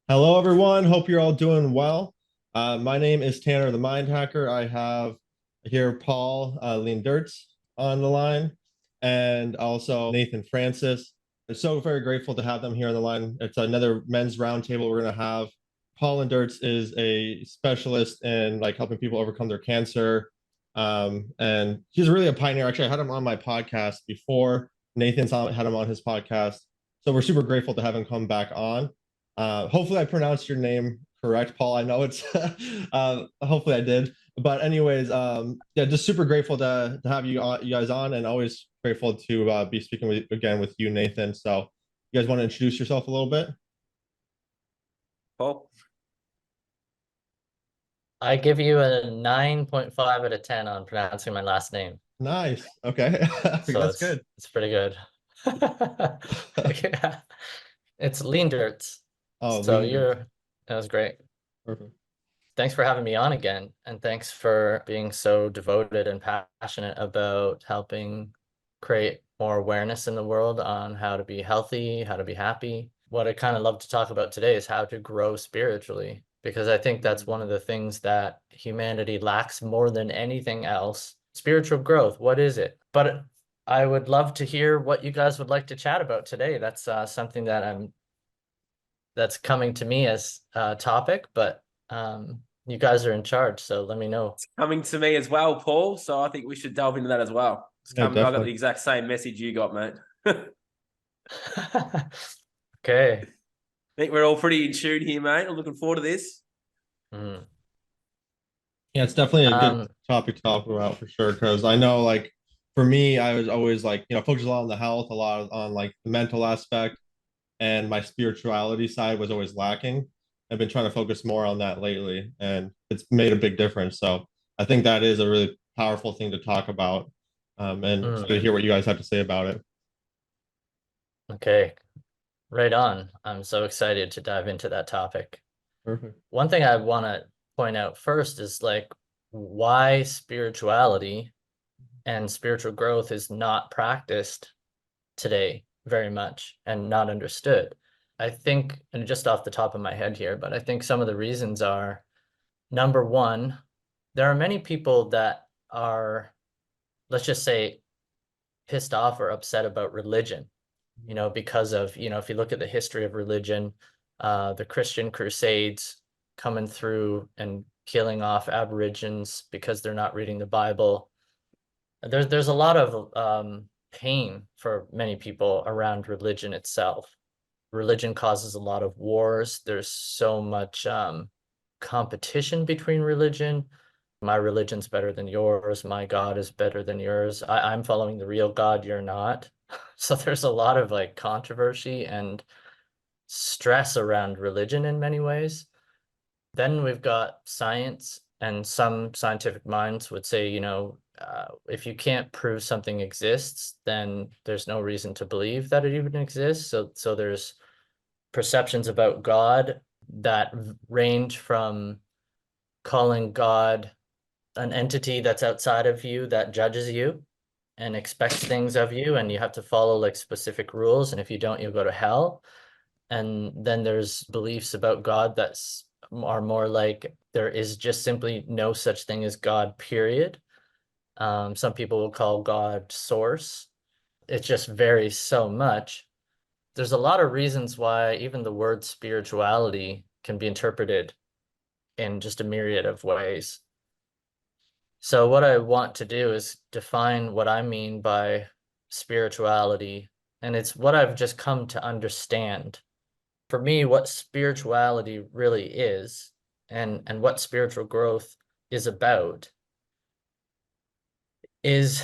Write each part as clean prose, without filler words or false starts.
Hello, everyone. Hope you're all doing well. My name is Tanner, the Mind Hacker. I have here Paul Leendertse on the line, and also Nathan Francis. I'm so very grateful to have them here on the line. It's another men's roundtable we're going to have. Paul Leendertse is a specialist in like helping people overcome their cancer, and he's really a pioneer. Actually, I had him on my podcast before. Had him on his podcast, so we're super grateful to have him come back on. Hopefully I pronounced your name correct, Paul. I know it's hopefully I did. But anyways, yeah, just super grateful to have you guys on, and always grateful to be speaking again with you, Nathan. So you guys want to introduce yourself a little bit? Paul? I give you a 9.5 out of 10 on pronouncing my last name. Nice. Okay. So That's good. It's pretty good. Yeah. It's Leendertse. Oh, So Leendertse. that was great. Perfect. Thanks for having me on again. And thanks for being so devoted and passionate about helping create more awareness in the world on how to be healthy, how to be happy. What I kind of love to talk about today is how to grow spiritually, because I think that's one of the things that humanity lacks more than anything else. Spiritual growth, what is it? But I would love to hear what you guys would like to chat about today. That's something that's coming to me as a topic, but you guys are in charge, so let me know. It's coming to me as well, Paul. So I think we should delve into that as well. Yeah, I got the definitely. exact same message you got, mate. Okay. I think we're all pretty in tune here, mate. I'm looking forward to this. Mm. Yeah, it's definitely a good Um, topic to talk about for sure. Because I know, like, for me, I was always like, focused a lot on the health, a lot on like the mental aspect, and my spirituality side was always lacking. I've been trying to focus more on that lately, and it's made a big difference. So I think that is a really powerful thing to talk about, and excited to mm. hear what you guys have to say about it. Okay, right on. I'm so excited to dive into that topic. Perfect. One thing I want to point out first is like why spirituality and spiritual growth is not practiced today very much and not understood. I think, and just off the top of my head here, but I think some of the reasons are, number one, there are many people that are, let's just say, pissed off or upset about religion, because of, if you look at the history of religion, the Christian Crusades coming through and killing off Aborigines because they're not reading the Bible. There's a lot of pain for many people around religion itself. Religion causes a lot of wars. There's so much competition between religion. My religion's better than yours. My God is better than yours. I'm following the real God, you're not. So there's a lot of like controversy and stress around religion in many ways. Then we've got science, and some scientific minds would say, if you can't prove something exists, then there's no reason to believe that it even exists. So there's perceptions about God that range from calling God an entity that's outside of you that judges you and expects things of you, and you have to follow like specific rules, and if you don't, you'll go to hell. And then there's beliefs about God are more like there is just simply no such thing as God, period. Some people will call God source. It just varies so much. There's a lot of reasons why even the word spirituality can be interpreted in just a myriad of ways. So what I want to do is define what I mean by spirituality, and it's what I've just come to understand. For me, what spirituality really is, and what spiritual growth is about, is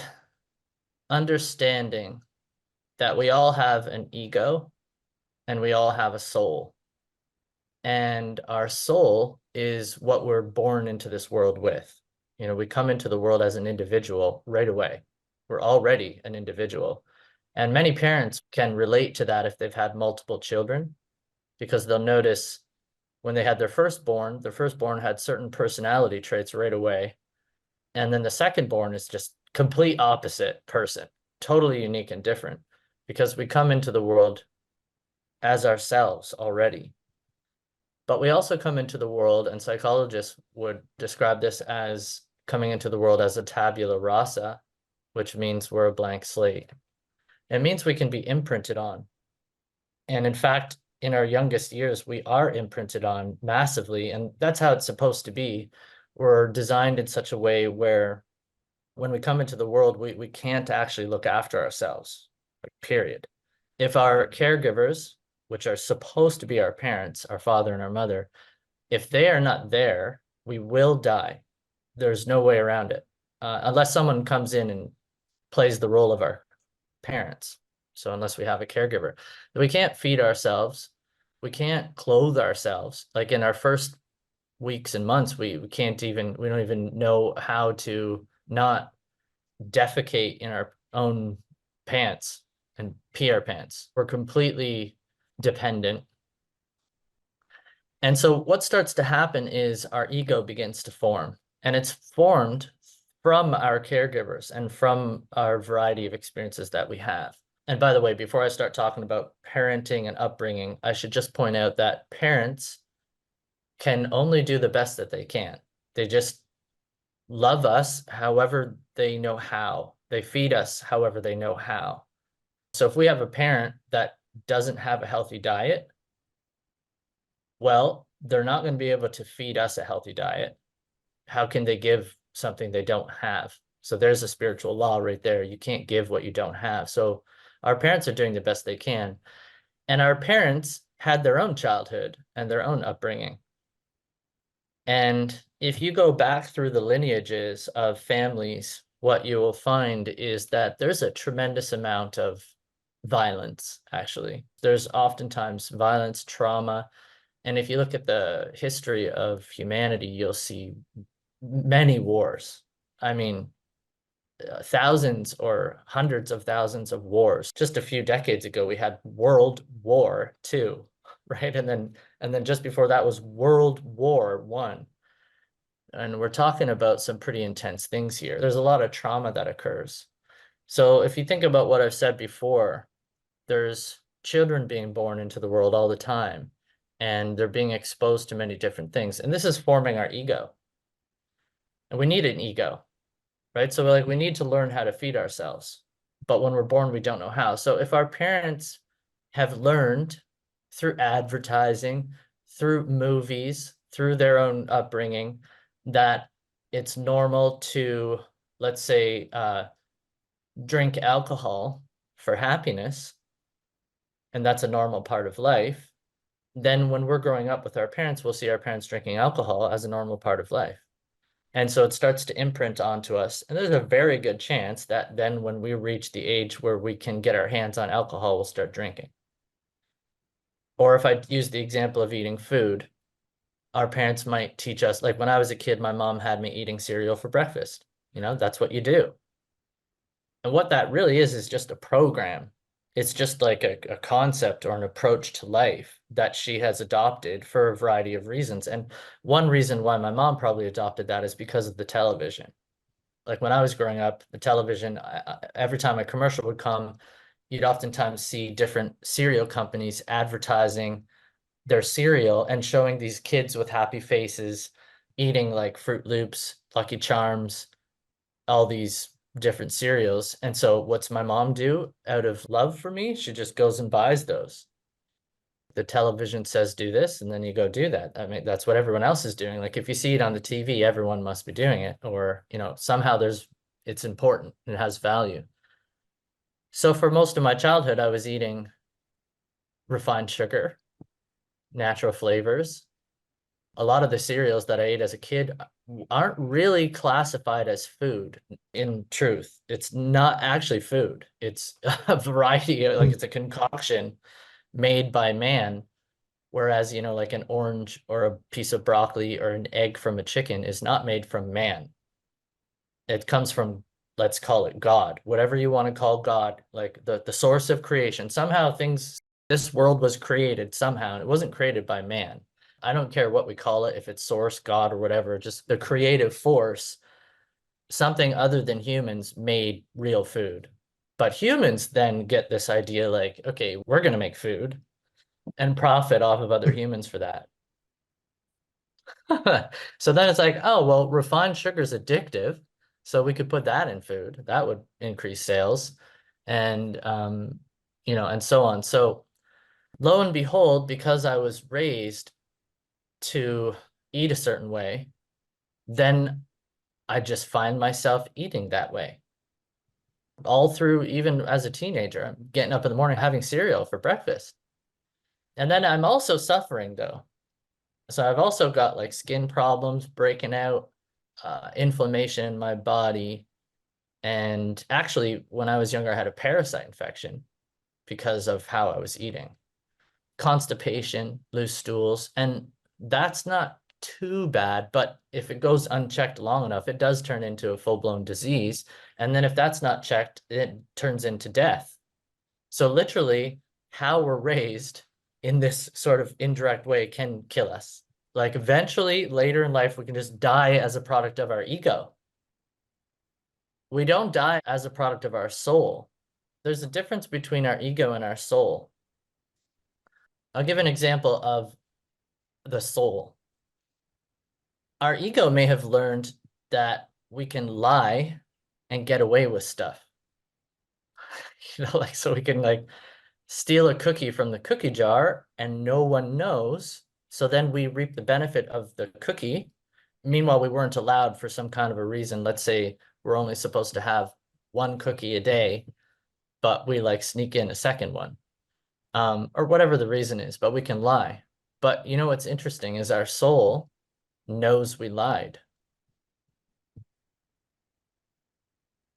understanding that we all have an ego and we all have a soul. And our soul is what we're born into this world with. We come into the world as an individual right away. We're already an individual. And many parents can relate to that if they've had multiple children, because they'll notice when they had their firstborn had certain personality traits right away. And then the secondborn is just complete opposite person, totally unique and different, because we come into the world as ourselves already. But we also come into the world, and psychologists would describe this as coming into the world as a tabula rasa, which means we're a blank slate. It means we can be imprinted on. And in fact, in our youngest years, we are imprinted on massively, and that's how it's supposed to be. We're designed in such a way where when we come into the world, we can't actually look after ourselves, like, period. If our caregivers, which are supposed to be our parents, our father and our mother, if they are not there, we will die. There's no way around it, unless someone comes in and plays the role of our parents. So unless we have a caregiver, we can't feed ourselves, we can't clothe ourselves. Like in our first weeks and months, we don't even know how to not defecate in our own pants and pee our pants. We're completely dependent. And so what starts to happen is our ego begins to form, and it's formed from our caregivers and from our variety of experiences that we have. And by the way, before I start talking about parenting and upbringing, I should just point out that parents can only do the best that they can. They just love us however they know how. They feed us however they know how. So if we have a parent that doesn't have a healthy diet, well, they're not going to be able to feed us a healthy diet. How can they give something they don't have? So there's a spiritual law right there. You can't give what you don't have. So our parents are doing the best they can. And our parents had their own childhood and their own upbringing. And if you go back through the lineages of families, what you will find is that there's a tremendous amount of violence, actually. There's oftentimes violence, trauma. And if you look at the history of humanity, you'll see many wars. I mean, thousands or hundreds of thousands of wars. Just a few decades ago, we had World War II, right? And then just before that was World War I. And we're talking about some pretty intense things here. There's a lot of trauma that occurs. So if you think about what I've said before, there's children being born into the world all the time, and they're being exposed to many different things. And this is forming our ego. And we need an ego, right? So like we need to learn how to feed ourselves. But when we're born, we don't know how. So if our parents have learned through advertising, through movies, through their own upbringing, that it's normal to, let's say, drink alcohol for happiness, and that's a normal part of life, then when we're growing up with our parents, we'll see our parents drinking alcohol as a normal part of life. And so it starts to imprint onto us. And there's a very good chance that then when we reach the age where we can get our hands on alcohol, we'll start drinking. Or if I use the example of eating food, our parents might teach us, like when I was a kid, my mom had me eating cereal for breakfast. You know, that's what you do. And what that really is just a program. It's just like a concept or an approach to life that she has adopted for a variety of reasons. And one reason why my mom probably adopted that is because of the television. Like when I was growing up, the television, every time a commercial would come, you'd oftentimes see different cereal companies advertising their cereal and showing these kids with happy faces eating like Fruit Loops, Lucky Charms, all these different cereals. And so what's my mom do out of love for me? She just goes and buys those. The television says do this, and then you go do that. I mean, that's what everyone else is doing. Like if you see it on the TV, everyone must be doing it, or, you know, somehow it's important and it has value. So for most of my childhood, I was eating refined sugar, natural flavors. A lot of the cereals that I ate as a kid aren't really classified as food. In truth, it's not actually food. It's a variety, like it's a concoction made by man. Whereas, you know, like an orange or a piece of broccoli or an egg from a chicken is not made from man. It comes from, let's call it God, whatever you want to call God, like the source of creation. Somehow this world was created somehow, and it wasn't created by man. I don't care what we call it, if it's source, God, or whatever, just the creative force, something other than humans made real food. But humans then get this idea like, okay, we're going to make food and profit off of other humans for that. So then it's like, oh, well, refined sugar is addictive. So we could put that in food. That would increase sales and, and so on. So lo and behold, because I was raised to eat a certain way, then I just find myself eating that way. All through, even as a teenager, I'm getting up in the morning, having cereal for breakfast. And then I'm also suffering though. So I've also got like skin problems breaking out, inflammation in my body. And actually, when I was younger, I had a parasite infection because of how I was eating. Constipation, loose stools, and that's not too bad, but if it goes unchecked long enough, it does turn into a full-blown disease. And then if that's not checked, it turns into death. So literally, how we're raised in this sort of indirect way can kill us. Like eventually, later in life, we can just die as a product of our ego. We don't die as a product of our soul. There's a difference between our ego and our soul. I'll give an example of the soul. Our ego may have learned that we can lie and get away with stuff. Like, so we can like steal a cookie from the cookie jar and no one knows. So then we reap the benefit of the cookie. Meanwhile, we weren't allowed for some kind of a reason. Let's say we're only supposed to have one cookie a day, but we like sneak in a second one, or whatever the reason is, but we can lie. But you know what's interesting is our soul knows we lied.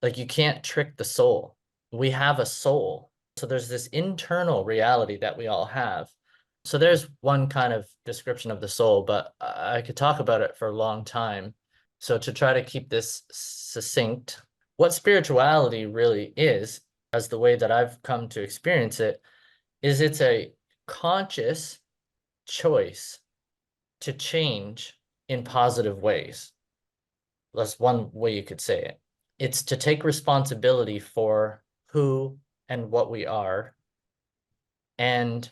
Like you can't trick the soul. We have a soul. So there's this internal reality that we all have. So there's one kind of description of the soul, but I could talk about it for a long time. So to try to keep this succinct, what spirituality really is, as the way that I've come to experience it, is it's a conscious choice to change in positive ways. That's one way you could say it. It's to take responsibility for who and what we are and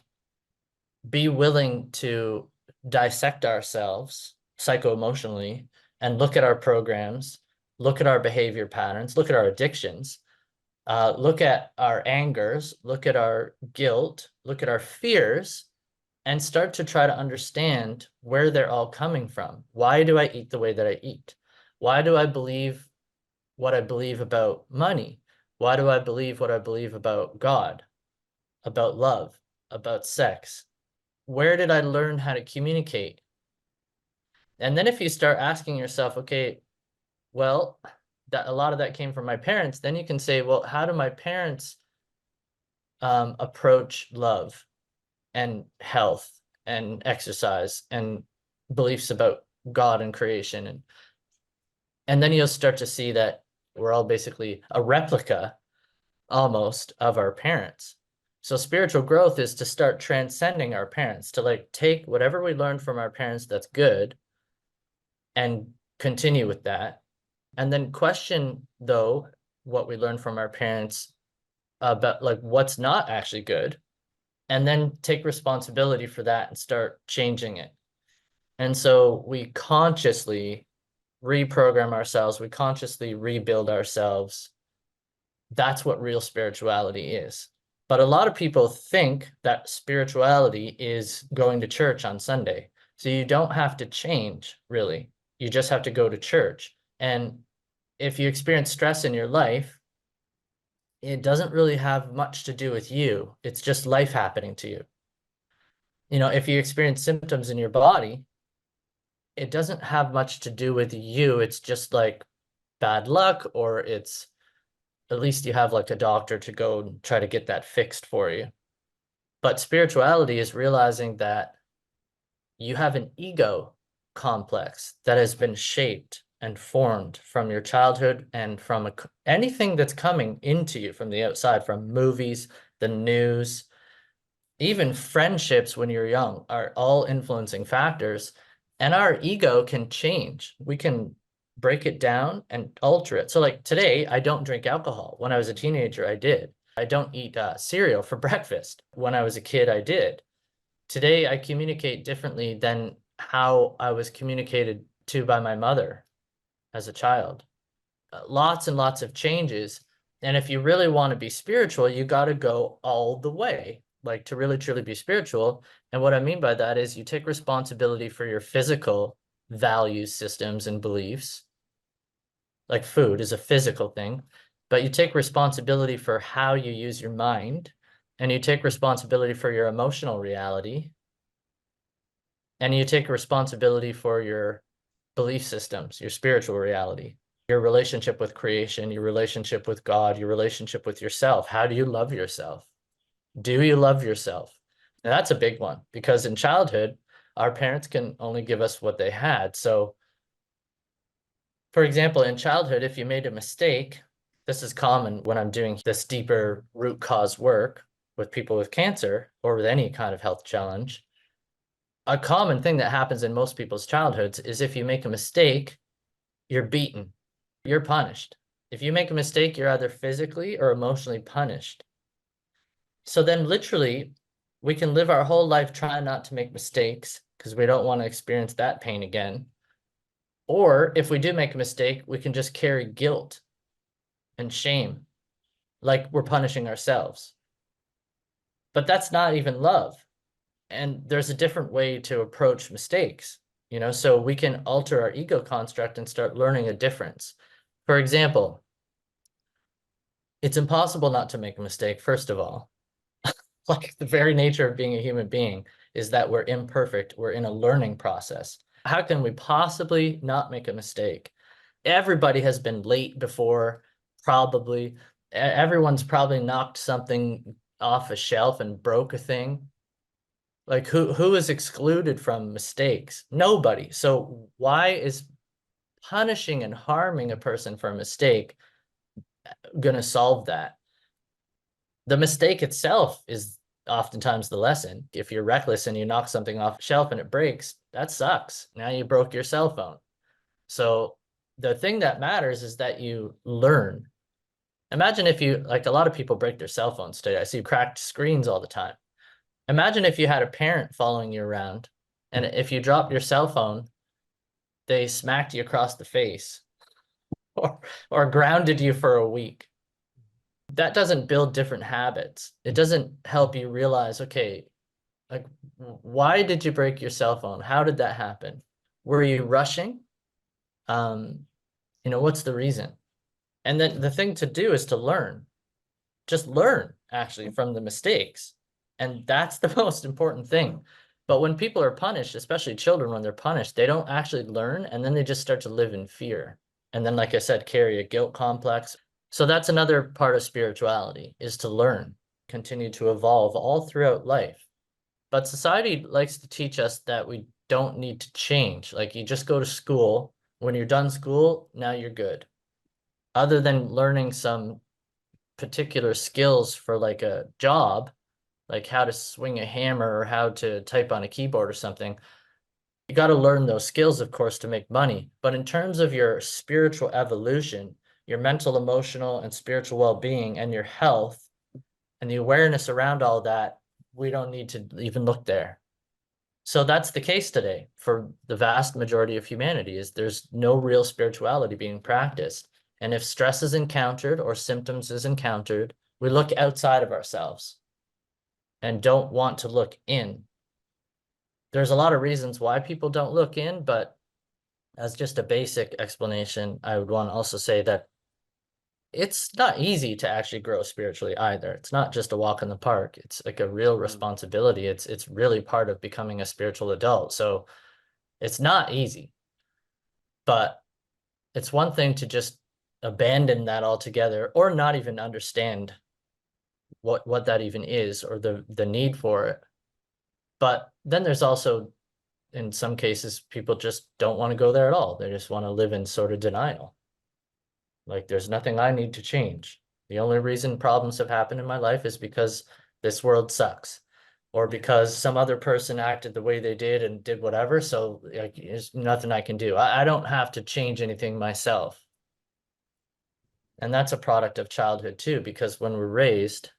be willing to dissect ourselves psycho-emotionally and look at our programs, look at our behavior patterns, look at our addictions, look at our angers, look at our guilt, look at our fears, and start to try to understand where they're all coming from. Why do I eat the way that I eat? Why do I believe what I believe about money? Why do I believe what I believe about God, about love, about sex? Where did I learn how to communicate? And then if you start asking yourself, okay, well, that a lot of that came from my parents, then you can say, well, how do my parents approach love and health and exercise and beliefs about God and creation? And then you'll start to see that we're all basically a replica almost of our parents. So spiritual growth is to start transcending our parents, to like take whatever we learned from our parents that's good and continue with that. And then question, though, what we learned from our parents about like what's not actually good, and then take responsibility for that and start changing it. And so we consciously reprogram ourselves, we consciously rebuild ourselves. That's what real spirituality is. But a lot of people think that spirituality is going to church on Sunday. So you don't have to change, really. You just have to go to church. And if you experience stress in your life, it doesn't really have much to do with you. It's just life happening to you. You know, if you experience symptoms in your body, it doesn't have much to do with you. It's just like bad luck, or it's at least you have like a doctor to go and try to get that fixed for you. But spirituality is realizing that you have an ego complex that has been shaped and formed from your childhood and from anything that's coming into you from the outside, from movies, the news, even friendships when you're young are all influencing factors. And our ego can change. We can break it down and alter it. So like today, I don't drink alcohol. When I was a teenager, I did. I don't eat cereal for breakfast. When I was a kid, I did. Today, I communicate differently than how I was communicated to by my mother as a child. Lots and lots of changes. And if you really want to be spiritual, you got to go all the way, like to really truly be spiritual. And what I mean by that is you take responsibility for your physical values, systems, and beliefs. Like food is a physical thing, but you take responsibility for how you use your mind, and you take responsibility for your emotional reality, and you take responsibility for your belief systems, your spiritual reality, your relationship with creation, your relationship with God, your relationship with yourself. How do you love yourself? Do you love yourself? And that's a big one, because in childhood, our parents can only give us what they had. So, for example, in childhood, if you made a mistake, this is common when I'm doing this deeper root cause work with people with cancer or with any kind of health challenge. A common thing that happens in most people's childhoods is if you make a mistake, you're beaten, you're punished. If you make a mistake, you're either physically or emotionally punished. So then literally, we can live our whole life trying not to make mistakes because we don't want to experience that pain again. Or if we do make a mistake, we can just carry guilt and shame, like we're punishing ourselves. But that's not even love. And there's a different way to approach mistakes, so we can alter our ego construct and start learning a difference. For example, it's impossible not to make a mistake, first of all. Like the very nature of being a human being is that we're imperfect. We're in a learning process. How can we possibly not make a mistake? Everybody has been late before, probably. Everyone's probably knocked something off a shelf and broke a thing. Like who is excluded from mistakes? Nobody. So why is punishing and harming a person for a mistake going to solve that? The mistake itself is oftentimes the lesson. If you're reckless and you knock something off a shelf and it breaks, that sucks. Now you broke your cell phone. So the thing that matters is that you learn. Imagine if you, like a lot of people break their cell phones today. I see cracked screens all the time. Imagine if you had a parent following you around, and if you dropped your cell phone, they smacked you across the face or grounded you for a week. That doesn't build different habits. It doesn't help you realize, okay, like, why did you break your cell phone? How did that happen? Were you rushing? What's the reason? And then the thing to do is to learn. Just learn, actually, from the mistakes. And that's the most important thing. But when people are punished, especially children, when they're punished, they don't actually learn, and then they just start to live in fear. And then, like I said, carry a guilt complex. So that's another part of spirituality, is to learn, continue to evolve all throughout life. But society likes to teach us that we don't need to change. Like you just go to school. When you're done school, now you're good. Other than learning some particular skills for like a job, like how to swing a hammer or how to type on a keyboard or something, you got to learn those skills, of course, to make money. But in terms of your spiritual evolution, your mental, emotional, and spiritual well-being and your health and the awareness around all that, we don't need to even look there. So that's the case today for the vast majority of humanity, is there's no real spirituality being practiced. And if stress is encountered or symptoms is encountered, we look outside of ourselves and don't want to look in. There's a lot of reasons why people don't look in, but as just a basic explanation, I would want to also say that it's not easy to actually grow spiritually either. It's not just a walk in the park. It's like a real responsibility. It's really part of becoming a spiritual adult. So it's not easy, but it's one thing to just abandon that altogether or not even understand what that even is or the need for it. But then there's also, in some cases, people just don't want to go there at all. They just want to live in sort of denial. Like there's nothing I need to change. The only reason problems have happened in my life is because this world sucks, or because some other person acted the way they did and did whatever. So like, there's nothing I can do. I don't have to change anything myself. And that's a product of childhood too, because when we're raised,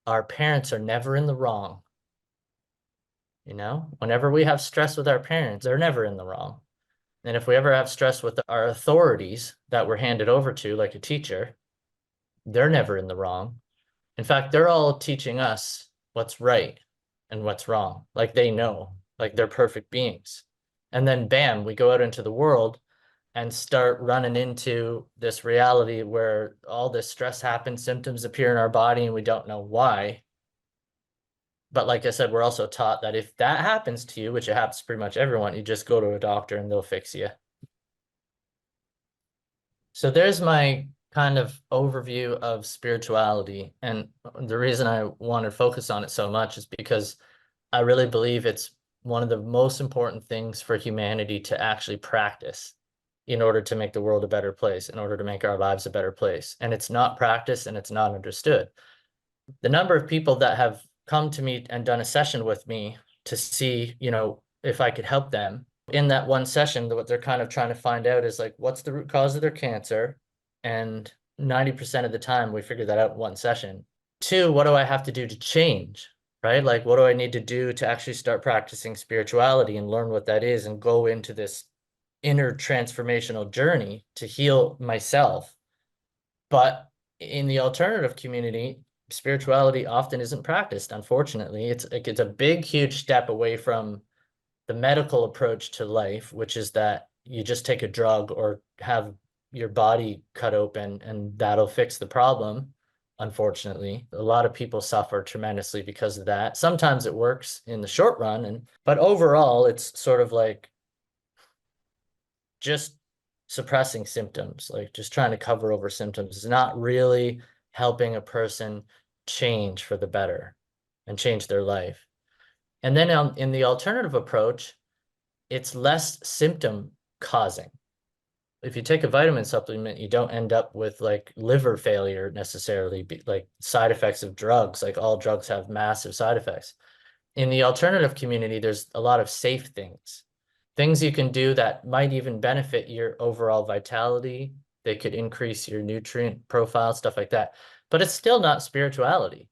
our parents are never in the wrong. Whenever we have stress with our parents, they're never in the wrong. And if we ever have stress with our authorities that we're handed over to, like a teacher, they're never in the wrong. In fact, they're all teaching us what's right and what's wrong. Like they know, like they're perfect beings. And then bam, we go out into the world and start running into this reality where all this stress happens, symptoms appear in our body, and we don't know why. But like I said, we're also taught that if that happens to you, which it happens to pretty much everyone, you just go to a doctor and they'll fix you. So there's my kind of overview of spirituality. And the reason I want to focus on it so much is because I really believe it's one of the most important things for humanity to actually practice in order to make the world a better place, in order to make our lives a better place. And it's not practiced and it's not understood. The number of people that have come to me and done a session with me to see, if I could help them in that one session, what they're kind of trying to find out is like, what's the root cause of their cancer? And 90% of the time we figure that out in one session. 2, what do I have to do to change? Right? Like, what do I need to do to actually start practicing spirituality and learn what that is and go into this inner transformational journey to heal myself? But in the alternative community, spirituality often isn't practiced, unfortunately. It's a big, huge step away from the medical approach to life, which is that you just take a drug or have your body cut open and that'll fix the problem. Unfortunately, a lot of people suffer tremendously because of that. Sometimes it works in the short run, but overall, it's sort of like just suppressing symptoms, like just trying to cover over symptoms. Is not really helping a person change for the better and change their life. And then in the alternative approach, it's less symptom causing. If you take a vitamin supplement, you don't end up with like liver failure necessarily, like side effects of drugs. Like all drugs have massive side effects. In the alternative community, there's a lot of safe things you can do that might even benefit your overall vitality. They could increase your nutrient profile, stuff like that. But it's still not spirituality.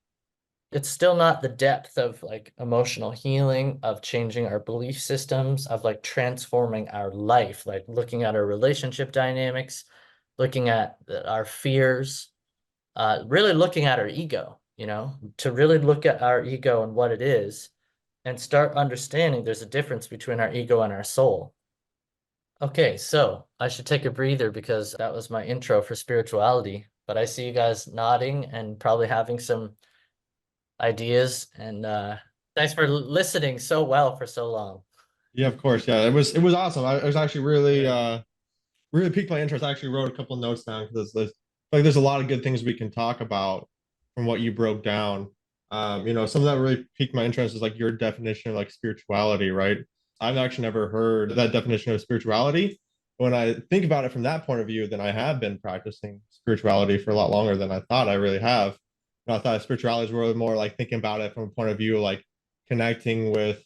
It's still not the depth of like emotional healing, of changing our belief systems, of like transforming our life, like looking at our relationship dynamics, looking at our fears, really looking at our ego, to really look at our ego and what it is and start understanding there's a difference between our ego and our soul. Okay, so I should take a breather because that was my intro for spirituality, but I see you guys nodding and probably having some ideas, and thanks for listening so well for so long. Yeah, of course. Yeah, it was awesome. I was actually really piqued my interest. I actually wrote a couple of notes down because there's a lot of good things we can talk about from what you broke down. Some of that really piqued my interest is like your definition of like spirituality, right? I've actually never heard that definition of spirituality. When I think about it from that point of view, then I have been practicing spirituality for a lot longer than I thought I really have. I thought spirituality is really more like thinking about it from a point of view like connecting with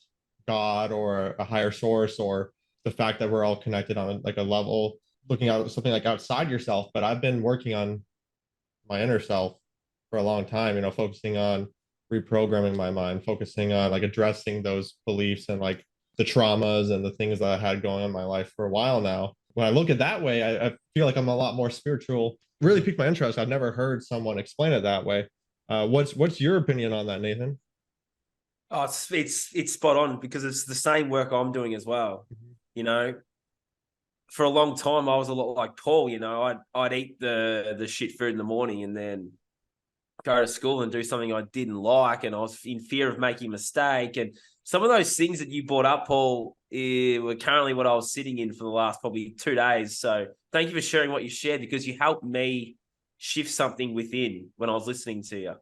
God or a higher source, or the fact that we're all connected on like a level, looking at something like outside yourself. But I've been working on my inner self for a long time, focusing on reprogramming my mind, focusing on like addressing those beliefs and like the traumas and the things that I had going on in my life for a while now. When I look at that way, I feel like I'm a lot more spiritual. Really piqued my interest. I've never heard someone explain it that way. What's your opinion on that, Nathan? Oh, it's spot on because it's the same work I'm doing as well. For a long time I was a lot like Paul. I'd eat the shit food in the morning and then go to school and do something I didn't like, and I was in fear of making a mistake. And some of those things that you brought up, Paul, were currently what I was sitting in for the last probably 2 days. So thank you for sharing what you shared, because you helped me shift something within when I was listening to you.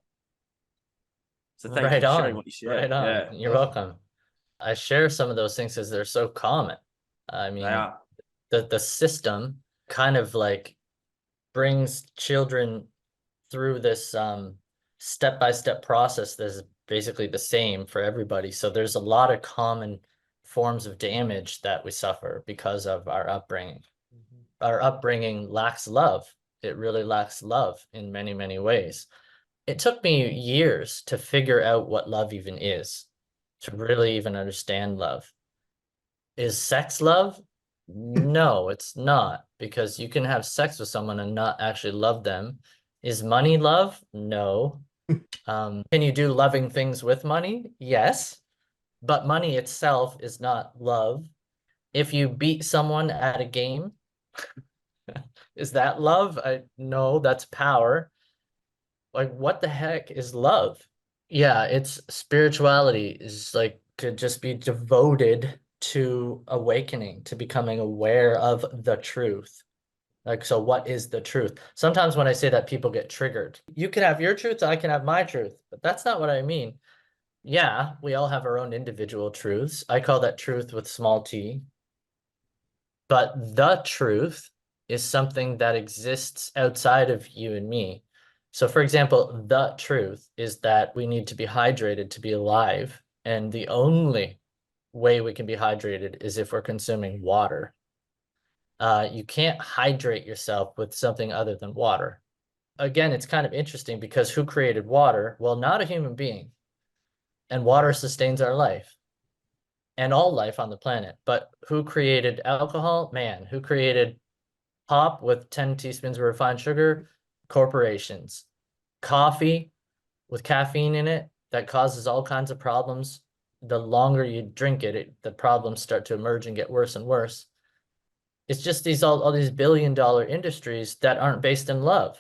So thank you for sharing what you shared. Right on. Yeah. You're welcome. I share some of those things because they're so common. I mean, the system kind of like brings children through this step-by-step process that's basically the same for everybody. So there's a lot of common forms of damage that we suffer because of our upbringing. Our upbringing lacks love. It really lacks love in many, many ways. It took me years to figure out what love even is. to really even understand love. Is sex love? No, it's not, because you can have sex with someone and not actually love them. Is money love? No. Can you do loving things with money? Yes, but money itself is not love. If you beat someone at a game, is that love? No, that's power. Like, what the heck is love? Yeah, it's spirituality is like to just be devoted to awakening, to becoming aware of the truth. Like, so what is the truth? Sometimes when I say that, people get triggered. You can have your truth, I can have my truth, but that's not what I mean. Yeah, we all have our own individual truths. I call that truth with small t. But the truth is something that exists outside of you and me. So, for example, the truth is that we need to be hydrated to be alive. And the only way we can be hydrated is if we're consuming water. You can't hydrate yourself with something other than water. Again, it's kind of interesting because who created water? Well, not a human being. And water sustains our life and all life on the planet. But who created alcohol? Man. Who created pop with 10 teaspoons of refined sugar? Corporations. Coffee with caffeine in it that causes all kinds of problems. The longer you drink it, the problems start to emerge and get worse and worse. It's just all these billion-dollar industries that aren't based in love.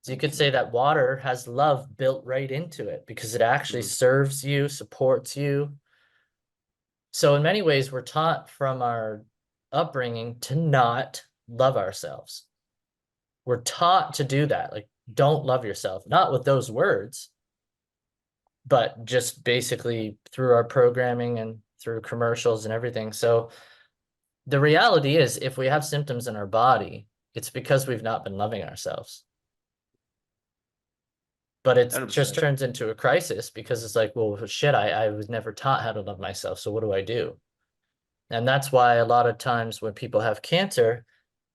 So you could say that water has love built right into it because it actually serves you, supports you. So in many ways, we're taught from our upbringing to not love ourselves. We're taught to do that. Like, don't love yourself, not with those words, but just basically through our programming and through commercials and everything. So the reality is, if we have symptoms in our body, it's because we've not been loving ourselves. But it 100%. just turns into a crisis because it's like, well, shit, I was never taught how to love myself. So what do I do? And that's why a lot of times when people have cancer,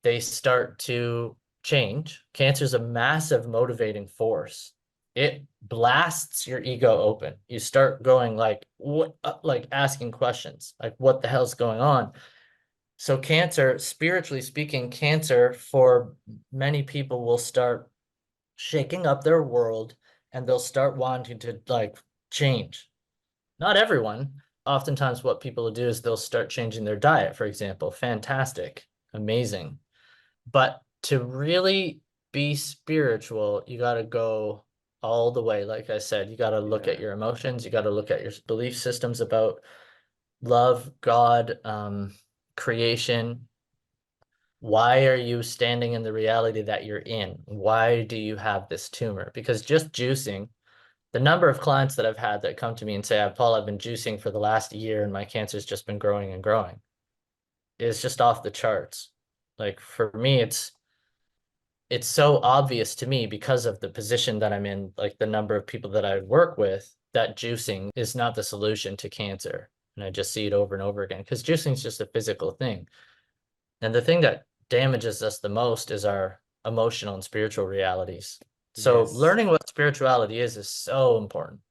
they start to change. Cancer is a massive motivating force. It blasts your ego open. You start going like, what, like asking questions, like, what the hell's going on? So cancer, spiritually speaking, cancer for many people will start shaking up their world and they'll start wanting to like change. Not everyone. Oftentimes what people will do is they'll start changing their diet, for example. Fantastic, amazing. But to really be spiritual, you got to go all the way. Like I said, you got to look at your emotions. You got to look at your belief systems about love, God, creation. Why are you standing in the reality that you're in? Why do you have this tumor? Because just juicing, the number of clients that I've had that come to me and say, Paul, I've been juicing for the last year and my cancer's just been growing and growing, is just off the charts. Like, for me, it's so obvious to me because of the position that I'm in, like the number of people that I work with, that juicing is not the solution to cancer. And I just see it over and over again because juicing is just a physical thing. And the thing that damages us the most is our emotional and spiritual realities. So Yes. learning what spirituality is so important.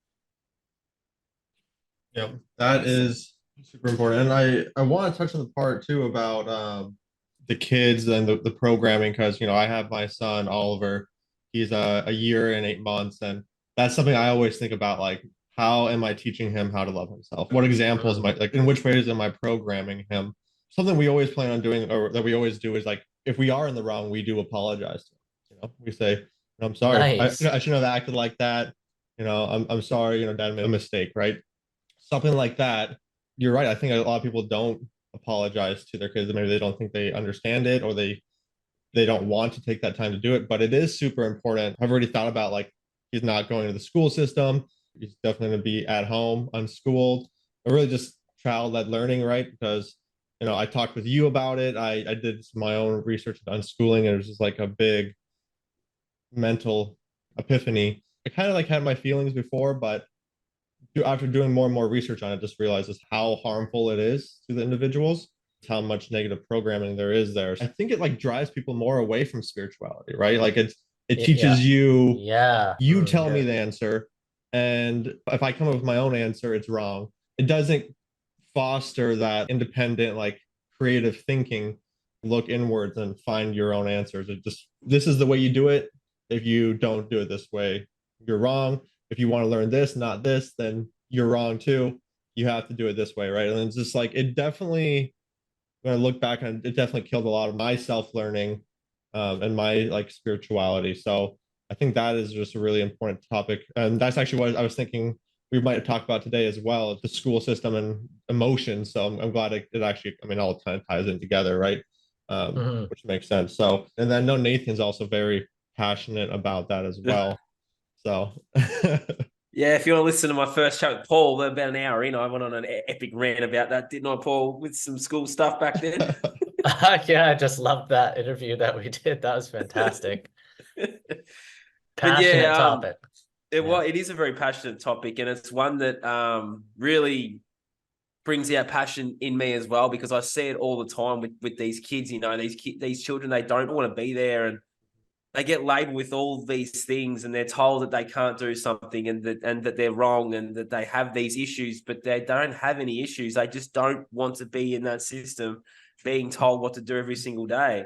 Yeah, that is super important. And I want to touch on the part too about the kids and the programming, because I have my son Oliver. He's a year and 8 months, and that's something I always think about, like, how am I teaching him how to love himself? What examples am I, like, in which ways am I programming him? Something we always plan on doing, or that we always do, is like, if we are in the wrong, we do apologize to him. We say, I'm sorry, Nice. I shouldn't have acted like that. I'm sorry, Dad made a mistake, right? Something like that. You're right. I think a lot of people don't apologize to their kids. Maybe they don't think they understand it, or they don't want to take that time to do it. But it is super important. I've already thought about, like, he's not going to the school system. He's definitely going to be at home, unschooled, or really just child-led learning, right? Because I talked with you about it. I did my own research on unschooling, and it was just like a big mental epiphany. I kind of like had my feelings before, but after doing more and more research on it, just realizes how harmful it is to the individuals, how much negative programming there is there. I think it like drives people more away from spirituality, right? Like it teaches you, Yeah. you tell me the answer, and if I come up with my own answer, it's wrong. it doesn't foster that independent, like creative thinking, look inwards and find your own answers. It just, this is the way you do it. If you don't do it this way, you're wrong. If you want to learn this, not this, then you're wrong too. You have to do it this way, right? And it's just like, it definitely, when I look back on it, definitely killed a lot of my self-learning and my like spirituality. So I think that is just a really important topic. And that's actually what I was thinking we might talk about today as well, the school system and emotions. So I'm glad it actually, I mean, all kind of ties in together, right? Which makes sense. So, and then I know Nathan's also very passionate about that as well. So yeah, if you want to listen to my first chat with Paul, about an hour in, I went on an epic rant about that, didn't I, Paul, with some school stuff back then? Yeah, I just loved that interview that we did. That was fantastic. Passionate topic. It is a very passionate topic, and it's one that really brings out passion in me as well, because I see it all the time with these kids. You know, these children, they don't want to be there, and they get labeled with all these things, and they're told that they can't do something, and that they're wrong, and that they have these issues, but they don't have any issues. They just don't want to be in that system, being told what to do every single day.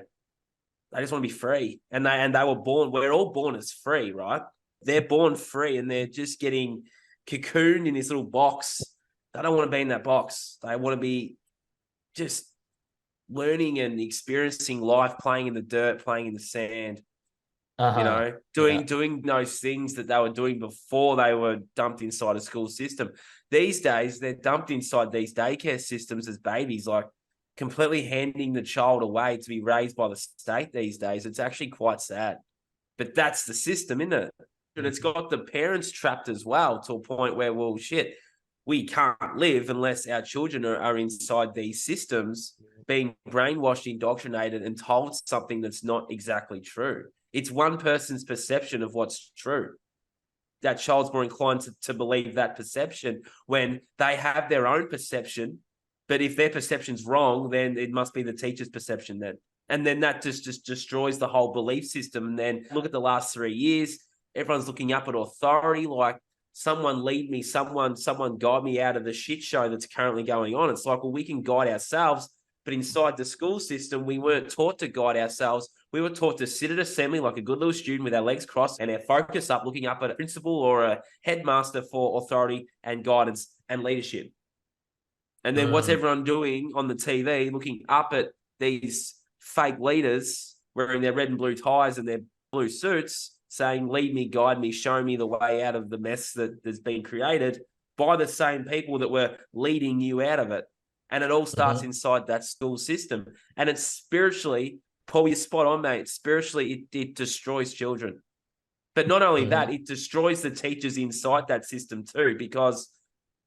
They just want to be free, and they were born. We're all born as free, right? They're born free, and they're just getting cocooned in this little box. They don't want to be in that box. They want to be just learning and experiencing life, playing in the dirt, playing in the sand. You know, doing those things that they were doing before they were dumped inside a school system. These days, they're dumped inside these daycare systems as babies, like completely handing the child away to be raised by the state these days. It's actually quite sad. But that's the system, isn't it? But it's got the parents trapped as well, to a point where, well, shit, we can't live unless our children are inside these systems, being brainwashed, indoctrinated, and told something that's not exactly true. It's one person's perception of what's true. That child's more inclined to believe that perception when they have their own perception. But if their perception's wrong, then it must be the teacher's perception then. And then that just destroys the whole belief system. And then look at the last 3 years. Everyone's looking up at authority, like someone lead me, someone guide me out of the shit show that's currently going on. It's like, well, we can guide ourselves, but inside the school system, we weren't taught to guide ourselves. We were taught to sit at assembly like a good little student with our legs crossed and our focus up, looking up at a principal or a headmaster for authority and guidance and leadership. And then what's everyone doing on the TV, looking up at these fake leaders wearing their red and blue ties and their blue suits, saying, lead me, guide me, show me the way out of the mess that's been created by the same people that were leading you out of it. And it all starts inside that school system. And it's spiritually, Paul, you're spot on, mate. Spiritually, it destroys children. But not only that, it destroys the teachers inside that system too, because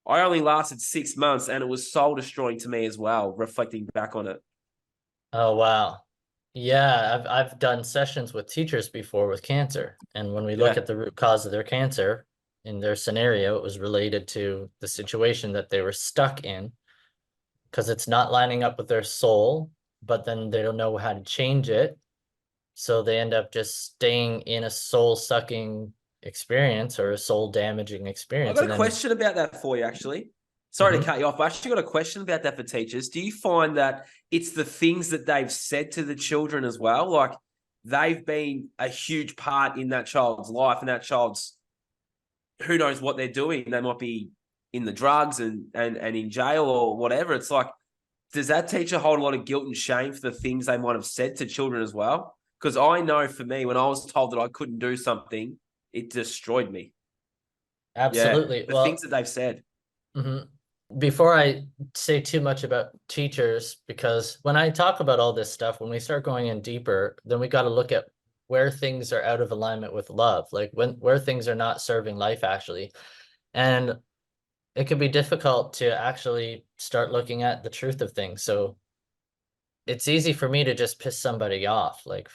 I only lasted 6 months and it was soul destroying to me as well, reflecting back on it. Oh, wow. Yeah, I've done sessions with teachers before with cancer. And when we look at the root cause of their cancer, in their scenario, it was related to the situation that they were stuck in, because it's not lining up with their soul, but then they don't know how to change it. So they end up just staying in a soul-sucking experience or a soul-damaging experience. I've got a question about that for you, actually. Sorry to cut you off. I actually got a question about that for teachers. Do you find that it's the things that they've said to the children as well? Like they've been a huge part in that child's life, and that child's, who knows what they're doing. They might be in the drugs and in jail or whatever. It's like, does that teacher hold a lot of guilt and shame for the things they might have said to children as well? Because I know for me, when I was told that I couldn't do something, it destroyed me. Absolutely. Yeah, the things that they've said. Before I say too much about teachers, because when I talk about all this stuff, when we start going in deeper, then we got to look at where things are out of alignment with love, like where things are not serving life actually. And it can be difficult to actually start looking at the truth of things. So it's easy for me to just piss somebody off, like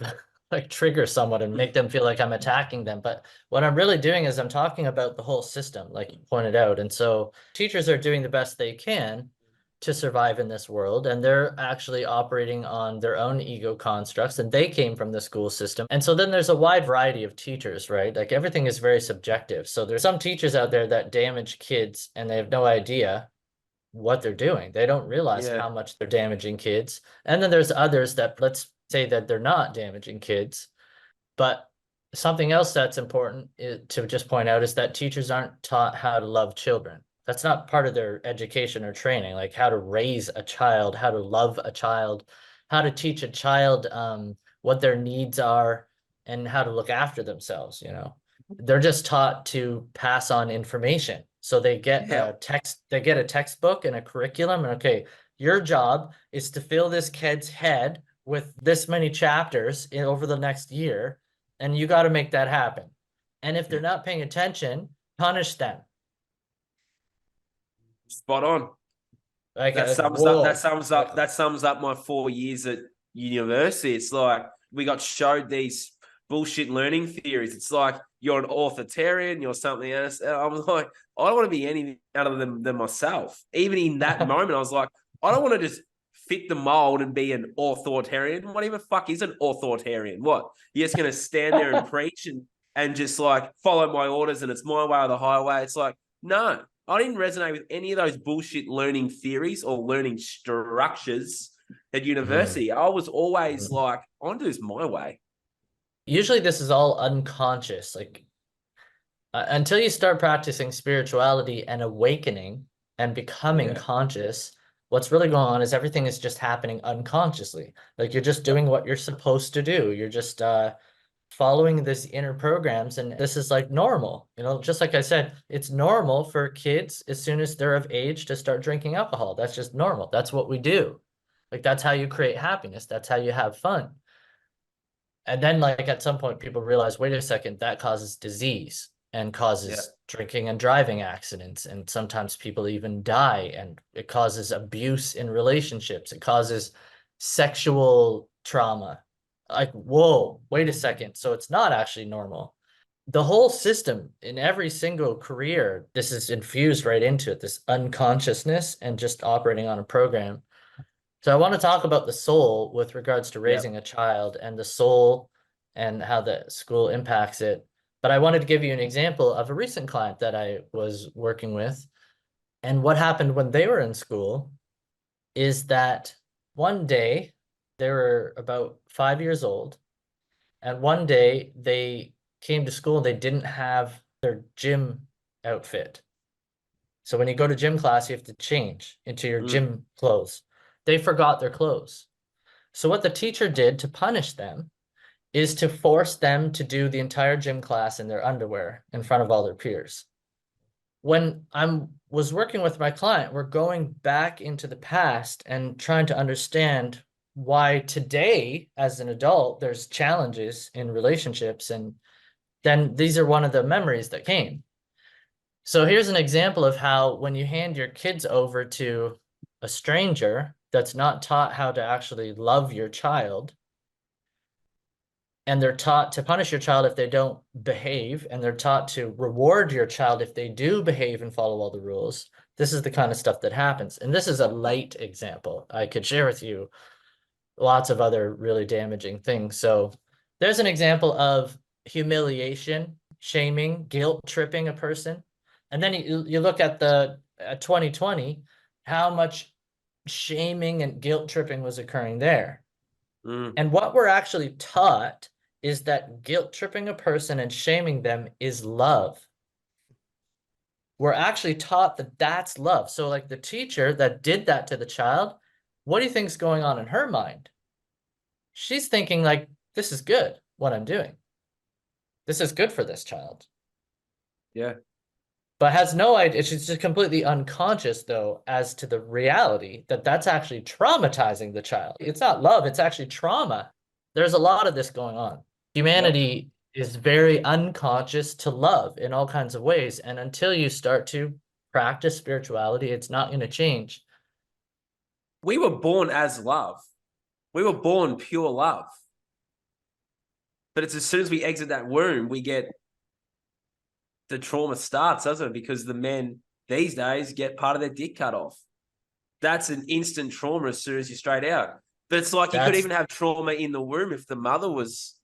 trigger someone and make them feel like I'm attacking them. But what I'm really doing is I'm talking about the whole system, like you pointed out. And so teachers are doing the best they can to survive in this world, and they're actually operating on their own ego constructs, and they came from the school system. And so then there's a wide variety of teachers, right? Like everything is very subjective. So there's some teachers out there that damage kids and they have no idea, what they're doing. They don't realize Yeah. how much they're damaging kids. And then there's others that, let's say that they're not damaging kids. But something else that's important to just point out is that teachers aren't taught how to love children. That's not part of their education or training, like how to raise a child, how to love a child, how to teach a child what their needs are and how to look after themselves, you know. They're just taught to pass on information. So they get Yeah. they get a textbook and a curriculum, and okay, your job is to fill this kid's head with this many chapters over the next year, and you got to make that happen. And if they're not paying attention, punish them. Spot on. Like That sums whoa. up. That sums up my 4 years at university. It's like we got showed these bullshit learning theories. It's like you're an authoritarian, you're something else. And I was like, I don't want to be anything other than myself. Even in that moment, I was like, I don't want to just fit the mold and be an authoritarian. What even fuck is an authoritarian? What? You're just gonna stand there and preach and just like follow my orders and it's my way or the highway. It's like, no. I didn't resonate with any of those bullshit learning theories or learning structures at university. I was always like, I want to do this my way. Usually this is all unconscious. Like until you start practicing spirituality and awakening and becoming conscious, what's really going on is everything is just happening unconsciously. Like you're just doing what you're supposed to do. You're just following these inner programs, and this is like normal, you know, just like I said, it's normal for kids as soon as they're of age to start drinking alcohol. That's just normal. That's what we do. Like that's how you create happiness. That's how you have fun. And then like at some point people realize, wait a second, that causes disease and causes drinking and driving accidents, and sometimes people even die, and it causes abuse in relationships. It causes sexual trauma. Like, whoa, wait a second. So it's not actually normal. The whole system in every single career, this is infused right into it, this unconsciousness and just operating on a program. So I want to talk about the soul with regards to raising a child and the soul and how the school impacts it. But I wanted to give you an example of a recent client that I was working with. And what happened when they were in school is that one day, they were about 5 years old, and one day they came to school and they didn't have their gym outfit. So when you go to gym class, you have to change into your gym clothes. They forgot their clothes. So what the teacher did to punish them is to force them to do the entire gym class in their underwear in front of all their peers. When I was working with my client, we're going back into the past and trying to understand why today, as an adult, there's challenges in relationships. And then these are one of the memories that came. So here's an example of how when you hand your kids over to a stranger that's not taught how to actually love your child, and they're taught to punish your child if they don't behave, and they're taught to reward your child if they do behave and follow all the rules, this is the kind of stuff that happens. And this is a light example. I could share with you lots of other really damaging things. So there's an example of humiliation, shaming, guilt tripping a person. And then you look at the 2020, how much shaming and guilt tripping was occurring there. And what we're actually taught is that guilt tripping a person and shaming them is love. We're actually taught that that's love. So like the teacher that did that to the child, what do you think is going on in her mind? She's thinking like, this is good, what I'm doing. This is good for this child. Yeah. But has no idea. She's just completely unconscious, though, as to the reality that that's actually traumatizing the child. It's not love, it's actually trauma. There's a lot of this going on. Humanity is very unconscious to love in all kinds of ways. And until you start to practice spirituality, it's not going to change. We were born as love. We were born pure love. But it's as soon as we exit that womb, we get the trauma starts, doesn't it? Because the men these days get part of their dick cut off. That's an instant trauma as soon as you're straight out. But it's like you could even have trauma in the womb if the mother was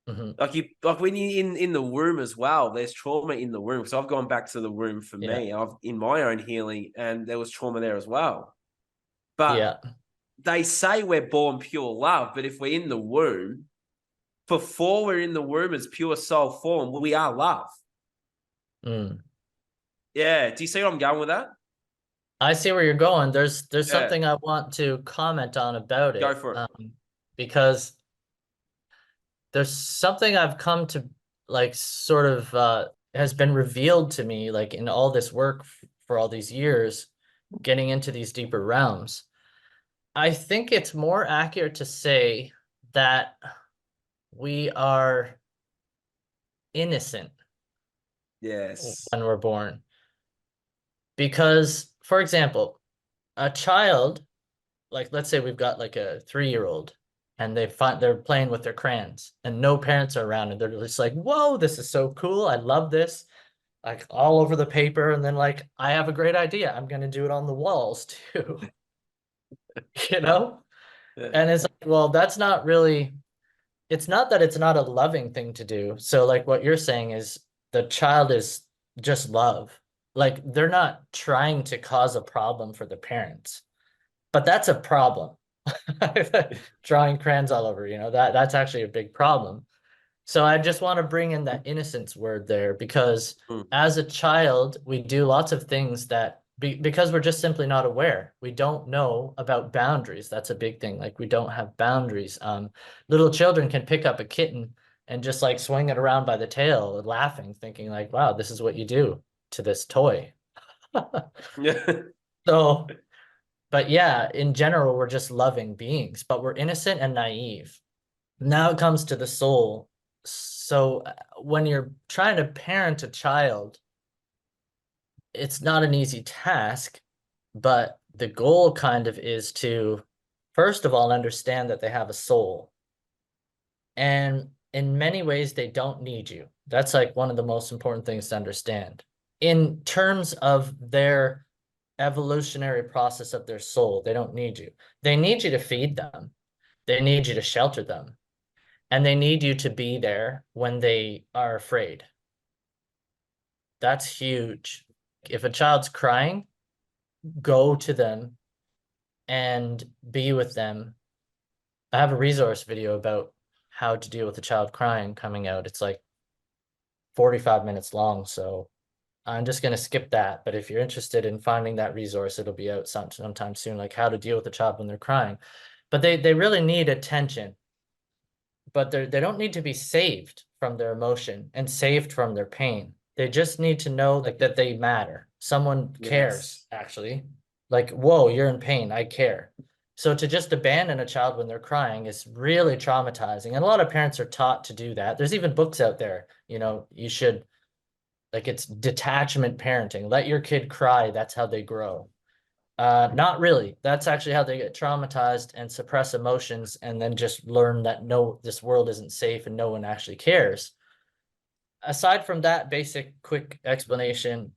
Mhm. Like when you in the womb as well, there's trauma in the womb. So I've gone back to the womb for Yeah. me. I've in my own healing, and there was trauma there as well. But Yeah. they say we're born pure love, but if we're in the womb, before we're in the womb as pure soul form, we are love. Mm. Yeah. Do you see where I'm going with that? I see where you're going. There's Yeah. something I want to comment on about it. Go for it. Because there's something I've come to like sort of has been revealed to me like in all this work for all these years, getting into these deeper realms. I think it's more accurate to say that we are innocent Yes. when we're born. Because, for example, a child, like let's say we've got like a 3-year-old and they're playing with their crayons and no parents are around and they're just like, whoa, this is so cool. I love this. Like all over the paper. And then like, I have a great idea. I'm going to do it on the walls too, you know? Yeah. And it's like, well, that's not really, it's not that it's not a loving thing to do. So like what you're saying is the child is just love. Like they're not trying to cause a problem for the parents, but that's a problem. Drawing crayons all over, that's actually a big problem. So I just want to bring in that innocence word there because as a child, we do lots of things that because we're just simply not aware. We don't know about boundaries. That's a big thing. Like we don't have boundaries. Little children can pick up a kitten and just like swing it around by the tail, laughing, thinking like, wow, this is what you do to this toy. Yeah. So, but yeah, in general, we're just loving beings, but we're innocent and naive. Now it comes to the soul. So when you're trying to parent a child, it's not an easy task, but the goal kind of is to, first of all, understand that they have a soul. And in many ways, they don't need you. That's like one of the most important things to understand. In terms of their evolutionary process of their soul, they don't need you. They need you to feed them. They need you to shelter them. And they need you to be there when they are afraid. That's huge. If a child's crying, go to them and be with them. I have a resource video about how to deal with a child crying coming out. It's like 45 minutes long, so I'm just going to skip that. But if you're interested in finding that resource, it'll be out sometime soon, like how to deal with a child when they're crying. But they really need attention. But they don't need to be saved from their emotion and saved from their pain. They just need to know like that they matter. Someone cares, actually. Like, whoa, you're in pain. I care. So to just abandon a child when they're crying is really traumatizing. And a lot of parents are taught to do that. There's even books out there, you should, like it's detachment parenting. Let your kid cry. That's how they grow. Not really. That's actually how they get traumatized and suppress emotions and then just learn that no, this world isn't safe and no one actually cares. Aside from that basic quick explanation,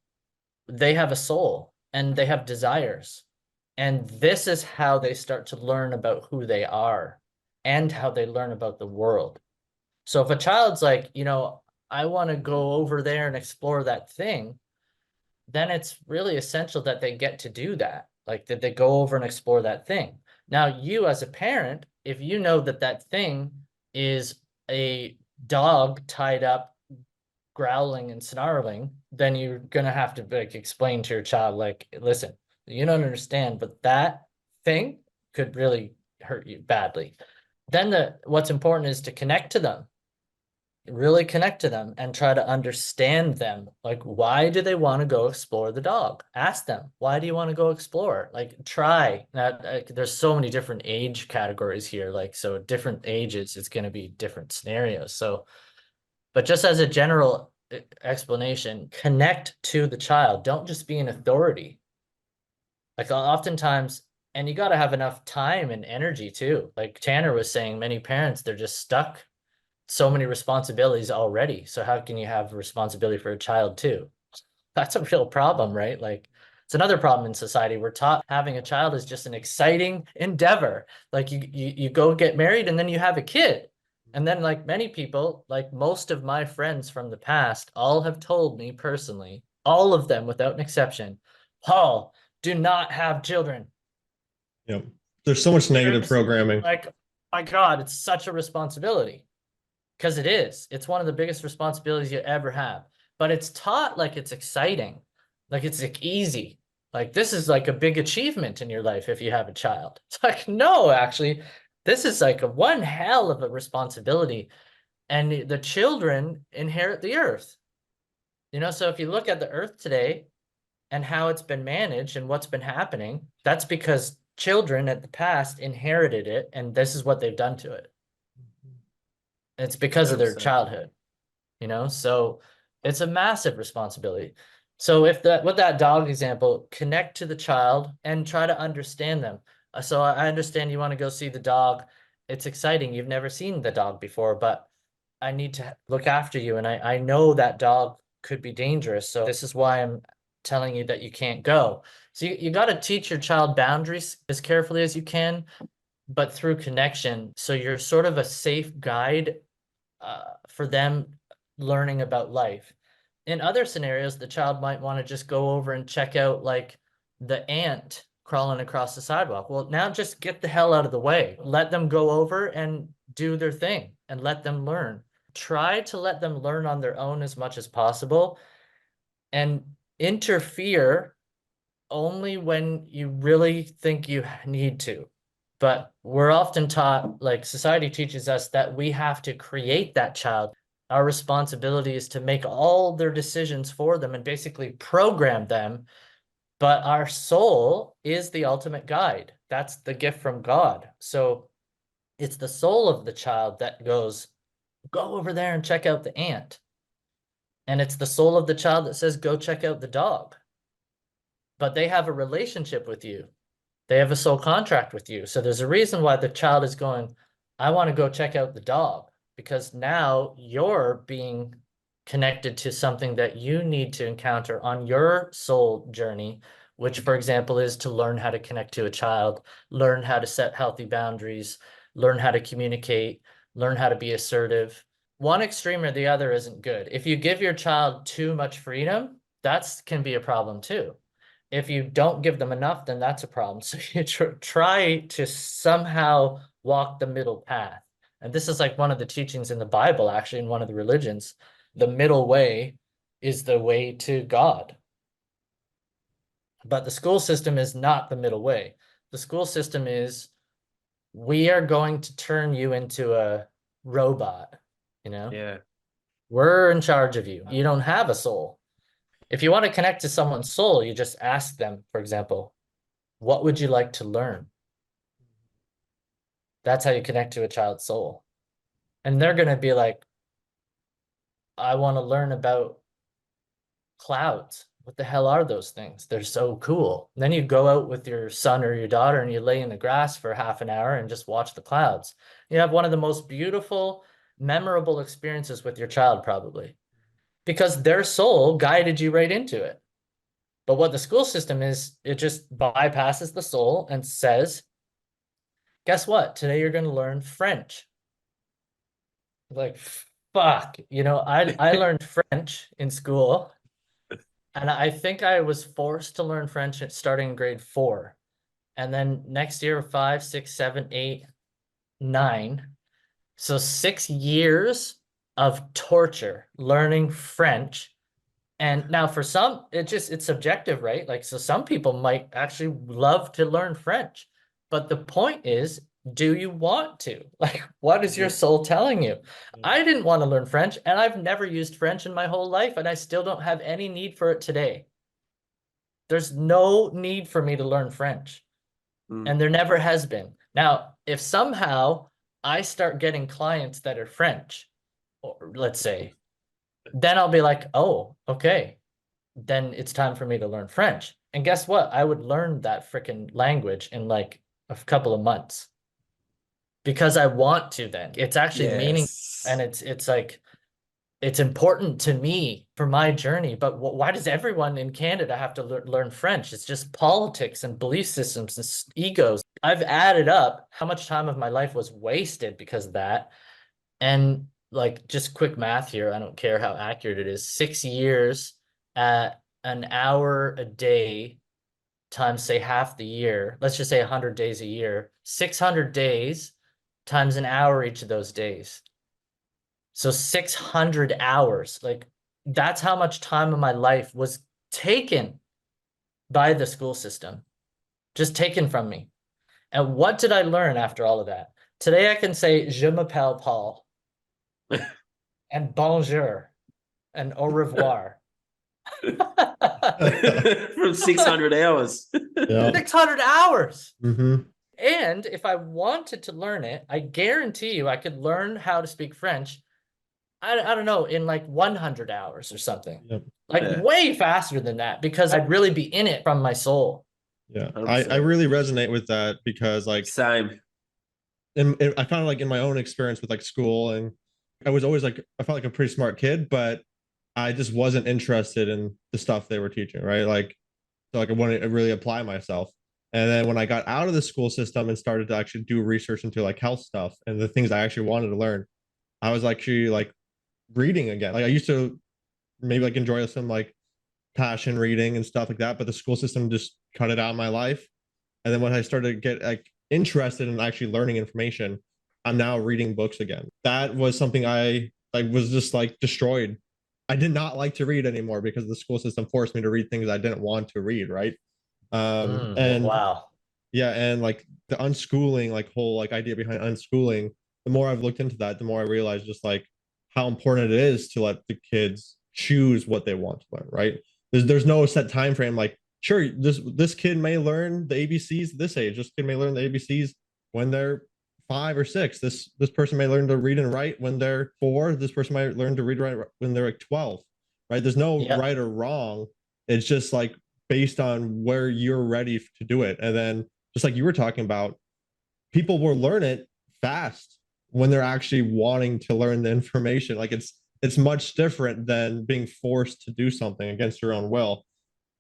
they have a soul and they have desires. And this is how they start to learn about who they are and how they learn about the world. So if a child's like, I want to go over there and explore that thing, then it's really essential that they get to do that. Like that they go over and explore that thing. Now, you as a parent, if you know that that thing is a dog tied up, growling and snarling, then you're going to have to like explain to your child, like, listen, you don't understand, but that thing could really hurt you badly. Then what's important is to connect to them. Really connect to them and try to understand them. Like, why do they want to go explore the dog? Ask them, why do you want to go explore? Like, try. Now, there's so many different age categories here. Like, so different ages, it's going to be different scenarios. So, but just as a general explanation, connect to the child. Don't just be an authority. Like, oftentimes, and you got to have enough time and energy too. Like Tanner was saying, many parents, they're just stuck so many responsibilities already. So how can you have responsibility for a child too? That's a real problem, right? Like it's another problem in society. We're taught having a child is just an exciting endeavor. Like you go get married and then you have a kid. And then like many people, like most of my friends from the past, all have told me personally, all of them without an exception, Paul, do not have children. Yep. There's so much negative programming. Like, my God, it's such a responsibility. Because it is. It's one of the biggest responsibilities you ever have. But it's taught like it's exciting, like it's like easy. Like this is like a big achievement in your life if you have a child. It's like, no, actually, this is like one hell of a responsibility. And the children inherit the earth. You know, so if you look at the earth today and how it's been managed and what's been happening, that's because children at the past inherited it, and this is what they've done to it. It's because of their 100%. childhood, you know, so it's a massive responsibility. So if that, with that dog example, connect to the child and try to understand them. So I understand you want to go see the dog. It's exciting. You've never seen the dog before, but I need to look after you. And I know that dog could be dangerous. So this is why I'm telling you that you can't go. So you got to teach your child boundaries as carefully as you can, but through connection. So you're sort of a safe guide for them learning about life. In other scenarios, the child might want to just go over and check out like the ant crawling across the sidewalk. Well, now just get the hell out of the way. Let them go over and do their thing and let them learn. Try to let them learn on their own as much as possible and interfere only when you really think you need to. But we're often taught, like society teaches us, that we have to create that child. Our responsibility is to make all their decisions for them and basically program them. But our soul is the ultimate guide. That's the gift from God. So it's the soul of the child that goes, go over there and check out the ant. And it's the soul of the child that says, go check out the dog. But they have a relationship with you. They have a soul contract with you. So there's a reason why the child is going, I want to go check out the dog, because now you're being connected to something that you need to encounter on your soul journey, which, for example, is to learn how to connect to a child, learn how to set healthy boundaries, learn how to communicate, learn how to be assertive. One extreme or the other isn't good. If you give your child too much freedom, that can be a problem too. If you don't give them enough, then that's a problem. So you try to somehow walk the middle path. And this is like one of the teachings in the Bible, actually, in one of the religions. The middle way is the way to God. But the school system is not the middle way. The school system is, we are going to turn you into a robot, you know? Yeah. We're in charge of you. You don't have a soul. If you want to connect to someone's soul, you just ask them, for example, what would you like to learn? That's how you connect to a child's soul. And they're going to be like, I want to learn about clouds. What the hell are those things? They're so cool. And then you go out with your son or your daughter and you lay in the grass for half an hour and just watch the clouds. You have one of the most beautiful, memorable experiences with your child, probably, because their soul guided you right into it. But what the school system is, it just bypasses the soul and says, guess what? Today you're going to learn French. Like, fuck, you know, I learned French in school, and I think I was forced to learn French starting in grade 4. And then next year, 5, 6, 7, 8, 9. So 6 years of torture learning French. And now for some, it's subjective, right? Like, so some people might actually love to learn French, but the point is, do you want to? Like, what is your soul telling you? I didn't want to learn French, and I've never used French in my whole life, and I still don't have any need for it today. There's no need for me to learn French, and there never has been. Now, if somehow I start getting clients that are French, or let's say, then I'll be like, oh, okay, then it's time for me to learn French. And guess what? I would learn that freaking language in like a couple of months because I want to then. It's actually meaning, and it's like, it's important to me for my journey. But why does everyone in Canada have to learn French? It's just politics and belief systems and egos. I've added up how much time of my life was wasted because of that. And like, just quick math here, I don't care how accurate it is. 6 years at an hour a day times, say, half the year, let's just say 100 days a year, 600 days times an hour each of those days. So 600 hours, like that's how much time of my life was taken by the school system, just taken from me. And what did I learn after all of that? Today I can say, je m'appelle Paul, and bonjour, and au revoir. From 600 hours. Yeah. 600 hours. Mm-hmm. And if I wanted to learn it, I guarantee you I could learn how to speak French, I don't know, in like 100 hours or something. Yep. Like Yeah. way faster than that, because I'd really be in it from my soul. Yeah. 100%. I really resonate with that because like Same. I found like in my own experience with like school, and I was always like, I felt like a pretty smart kid, but I just wasn't interested in the stuff they were teaching, right? Like, so like I wanted to really apply myself. And then when I got out of the school system and started to actually do research into like health stuff and the things I actually wanted to learn, I was actually like reading again. Like I used to maybe like enjoy some like passion reading and stuff like that, but the school system just cut it out of my life. And then when I started to get like interested in actually learning information, I'm now reading books again. That was something I like was just like destroyed. I did not like to read anymore because the school system forced me to read things I didn't want to read, right? And Wow. yeah, and like the unschooling, like whole like idea behind unschooling, the more I've looked into that, the more I realize just like how important it is to let the kids choose what they want to learn, right? There's no set time frame. Like, sure, this kid may learn the ABCs at this age. This kid may learn the ABCs when they're 5 or 6. This person may learn to read and write when they're 4. This person might learn to read and write when they're like 12, right? There's no Yep. right or wrong. It's just like based on where you're ready to do it. And then just like you were talking about, people will learn it fast when they're actually wanting to learn the information. Like it's much different than being forced to do something against your own will.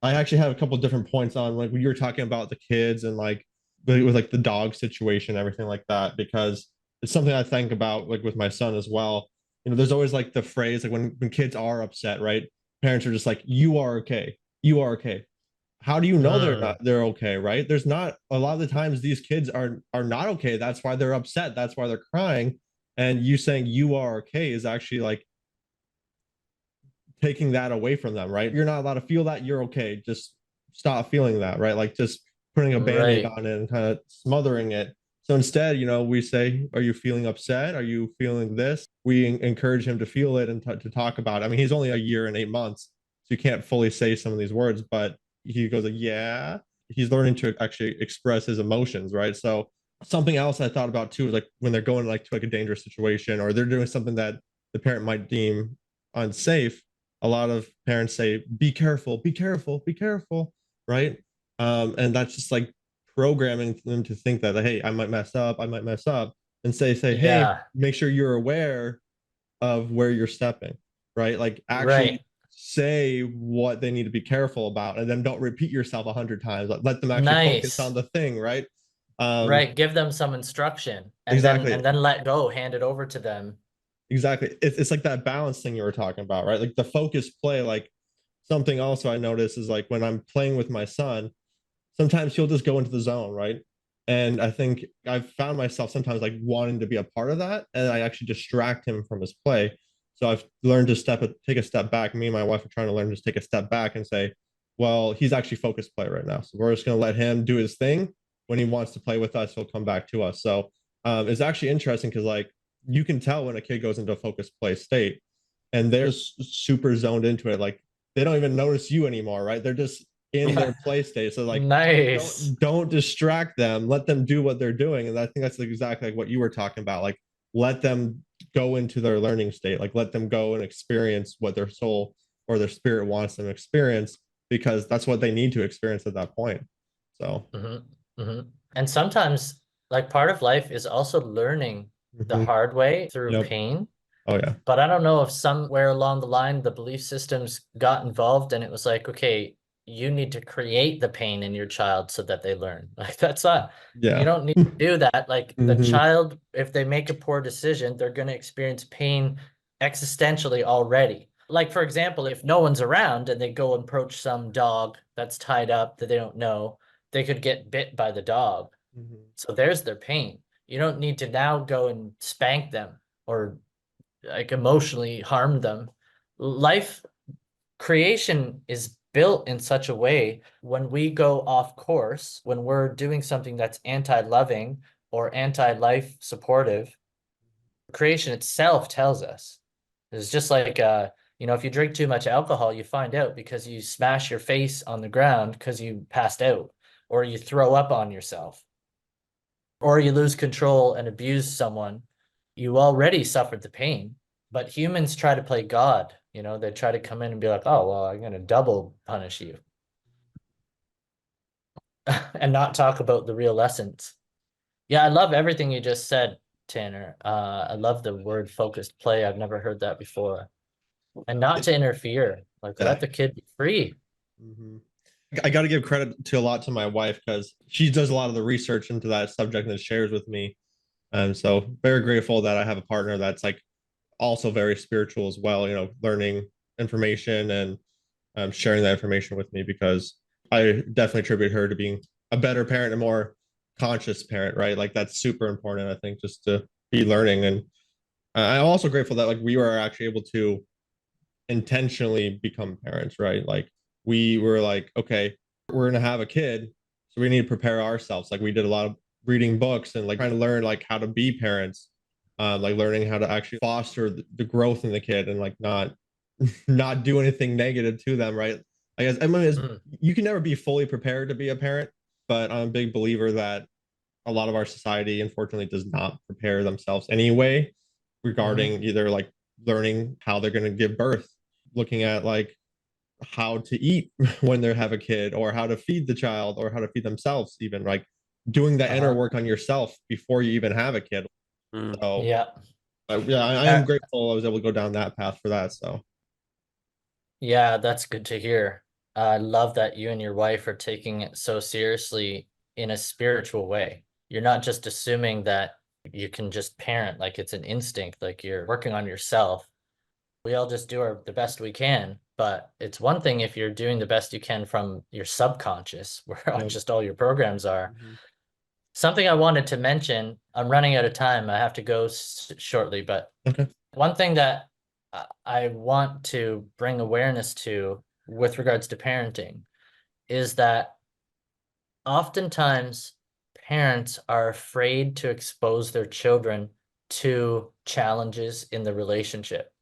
I actually have a couple of different points on like when you were talking about the kids and like with like the dog situation, everything like that, because it's something I think about like with my son as well. You know, there's always like the phrase like when kids are upset, right? Parents are just like, you are okay. You are okay. How do you know they're okay, right? There's not a lot of the times these kids are not okay. That's why they're upset. That's why they're crying. And you saying you are okay is actually like taking that away from them, right? You're not allowed to feel that. You're okay. Just stop feeling that, right? Like just putting a band-aid Right. on it and kind of smothering it. So instead, you know, we say, are you feeling upset? Are you feeling this? We encourage him to feel it and to talk about it. I mean, he's only a year and 8 months, so you can't fully say some of these words, but he goes like, yeah. He's learning to actually express his emotions, right? So something else I thought about too is like when they're going like to like a dangerous situation or they're doing something that the parent might deem unsafe, a lot of parents say, be careful, be careful, be careful, right? And that's just like programming them to think that, hey, I might mess up, I might mess up, and say, hey, Yeah. make sure you're aware of where you're stepping, right? Like actually Right. say what they need to be careful about, and then don't repeat yourself 100 times. Let them actually focus Nice. on the thing, right? Right. Give them some instruction Exactly. and then let go, hand it over to them. Exactly. It's like that balance thing you were talking about, right? Like the focus play, like something also I notice is like when I'm playing with my son, sometimes he'll just go into the zone, right? And I think I've found myself sometimes like wanting to be a part of that, and I actually distract him from his play. So I've learned to take a step back. Me and my wife are trying to learn to just take a step back and say, well, he's actually focused play right now. So we're just going to let him do his thing. When he wants to play with us, he'll come back to us. So it's actually interesting because like you can tell when a kid goes into a focused play state and they're super zoned into it. Like they don't even notice you anymore, right? They're just in their play state. So like Nice. don't distract them. Let them do what they're doing. And I think that's exactly like what you were talking about. Like let them go into their learning state. Like let them go and experience what their soul or their spirit wants them to experience, because that's what they need to experience at that point. So And sometimes like part of life is also learning the hard way through Yep. pain. Oh yeah. But I don't know if somewhere along the line the belief systems got involved and it was like, okay, you need to create the pain in your child so that they learn. Like that's not, you Yeah. don't need to do that. Like the Mhm. child, if they make a poor decision, they're going to experience pain existentially already. Like, for example, if no one's around and they go and approach some dog that's tied up that they don't know, they could get bit by the dog. Mhm. So there's their pain. You don't need to now go and spank them or like emotionally harm them. Life creation is built in such a way when we go off course, when we're doing something that's anti-loving or anti-life supportive, creation itself tells us. It's just like if you drink too much alcohol, you find out because you smash your face on the ground because you passed out, or you throw up on yourself, or you lose control and abuse someone. You already suffered the pain. But humans try to play God. They try to come in and be like, oh, well, I'm going to double punish you and not talk about the real lessons. Yeah, I love everything you just said, Tanner. I love the word focused play. I've never heard that before. And not to interfere, like Yeah. let the kid be free. Mhm. I got to give credit to a lot to my wife because she does a lot of the research into that subject and shares with me. And so very grateful that I have a partner that's like also very spiritual as well, learning information and sharing that information with me because I definitely attribute her to being a better parent, a more conscious parent, right? Like that's super important, I think, just to be learning. And I'm also grateful that like we were actually able to intentionally become parents, right? Like we were like, okay, we're gonna have a kid, so we need to prepare ourselves. Like we did a lot of reading books and like trying to learn like how to be parents, like learning how to actually foster the growth in the kid and like not not do anything negative to them, right? I mean, Mm, you can never be fully prepared to be a parent, but I'm a big believer that a lot of our society, unfortunately, does not prepare themselves anyway mhm. regarding either like learning how they're going to give birth, looking at like how to eat when they have a kid, or how to feed the child, or how to feed themselves, even like doing that inner Uh-huh. work on yourself before you even have a kid. Mm. So, Yeah. yeah, I Uh, am grateful I was able to go down that path for that. So, yeah, that's good to hear. I love that you and your wife are taking it so seriously in a spiritual way. You're not just assuming that you can just parent like it's an instinct, like you're working on yourself. We all just do the best we can, but it's one thing if you're doing the best you can from your subconscious, where yeah. just all your programs are. Mhm. Something I wanted to mention, I'm running out of time. I have to go shortly, but Okay. one thing that I want to bring awareness to with regards to parenting is that oftentimes parents are afraid to expose their children to challenges in the relationship,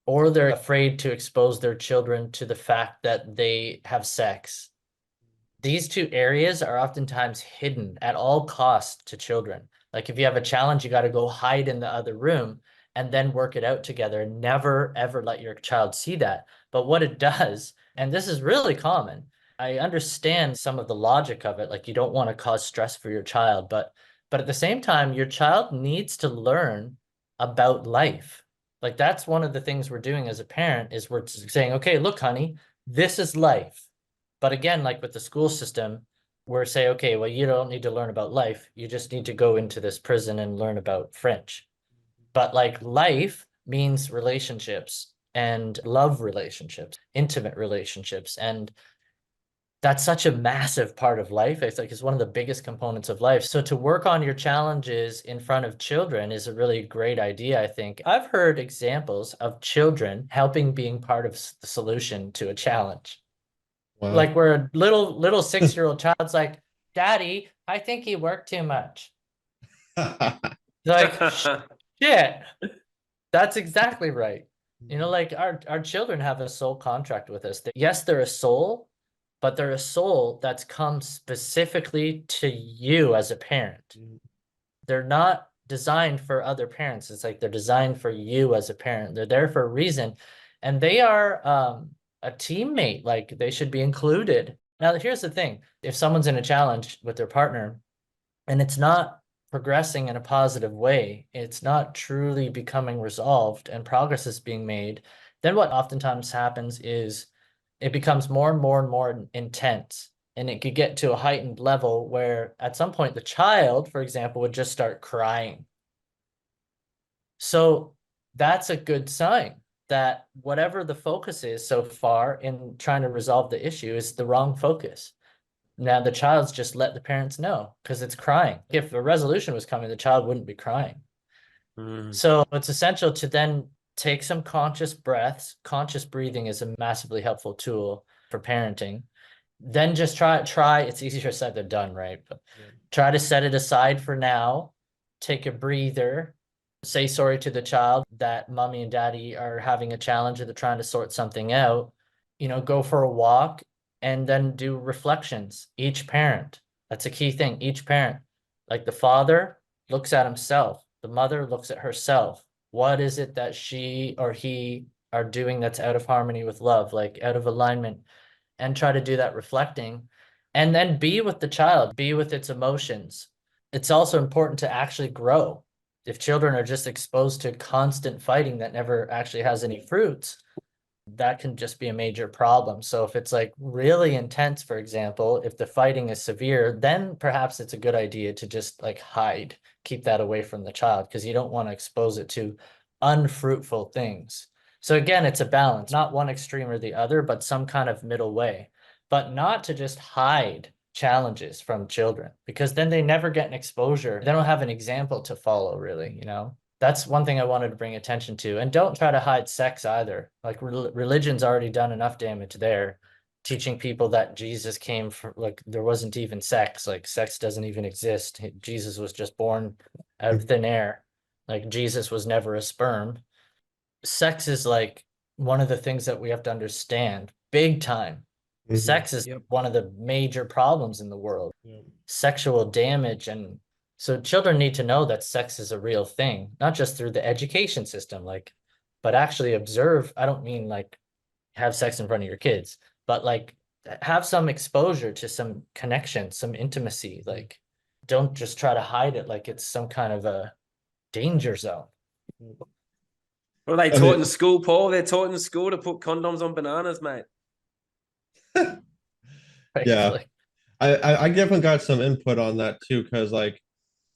or they're afraid to expose their children to the fact that they have sex. These two areas are oftentimes hidden at all costs to children. Like if you have a challenge, you got to go hide in the other room and then work it out together. Never, ever let your child see that. But what it does, and this is really common, I understand some of the logic of it. Like you don't want to cause stress for your child, but at the same time, your child needs to learn about life. Like that's one of the things we're doing as a parent is we're saying, okay, look, honey, this is life. But again, like with the school system, we're say, okay, well, you don't need to learn about life. You just need to go into this prison and learn about French. But like life means relationships and love relationships, intimate relationships. And that's such a massive part of life. It's like it's one of the biggest components of life. So to work on your challenges in front of children is a really great idea, I think. I've heard examples of children helping being part of the solution to a challenge. Wow. Like where a little 6-year-old child's like, Daddy, I think he worked too much. Like, shit, that's exactly right. Like our children have a soul contract with us. Yes, they're a soul, but they're a soul that's come specifically to you as a parent. They're not designed for other parents. It's like they're designed for you as a parent. They're there for a reason, and they are a teammate. Like they should be included. Now, here's the thing: if someone's in a challenge with their partner and it's not progressing in a positive way, it's not truly becoming resolved, and progress is being made, then what oftentimes happens is it becomes more and more and more intense. And it could get to a heightened level where at some point the child, for example, would just start crying. So that's a good sign that whatever the focus is so far in trying to resolve the issue is the wrong focus. Now the child's just let the parents know because it's crying. If a resolution was coming, the child wouldn't be crying. So it's essential to then take some conscious breaths. Conscious breathing is a massively helpful tool for parenting. Then just try, it's easier said than done, right? But try to set it aside for now, take a breather, say sorry to the child that mommy and daddy are having a challenge or they're trying to sort something out, go for a walk and then do reflections. Each parent, that's a key thing. Each parent, like the father looks at himself, the mother looks at herself. What is it that she or he are doing that's out of harmony with love, like out of alignment? And try to do that reflecting, and then be with the child, be with its emotions. It's also important to actually grow. If children are just exposed to constant fighting that never actually has any fruits, that can just be a major problem. So if it's like really intense, for example, if the fighting is severe, then perhaps it's a good idea to just like hide, keep that away from the child, because you don't want to expose it to unfruitful things. So again, it's a balance, not one extreme or the other, but some kind of middle way, but not to just hide challenges from children, because then they never get an exposure. They don't have an example to follow, really, That's one thing I wanted to bring attention to. And don't try to hide sex either. Like religion's already done enough damage there, teaching people that Jesus came from, like, there wasn't even sex, like sex doesn't even exist. Jesus was just born out of thin air. Like Jesus was never a sperm. Sex is like one of the things that we have to understand big time. Sex is one of the major problems in the world. Sexual damage. And so children need to know that sex is a real thing, not just through the education system, but actually observe. I don't mean like have sex in front of your kids, but like have some exposure to some connection, some intimacy. Like don't just try to hide it like it's some kind of a danger zone. What are they taught in school, Paul? They're taught in school to put condoms on bananas, mate. Yeah, I definitely got some input on that too, because like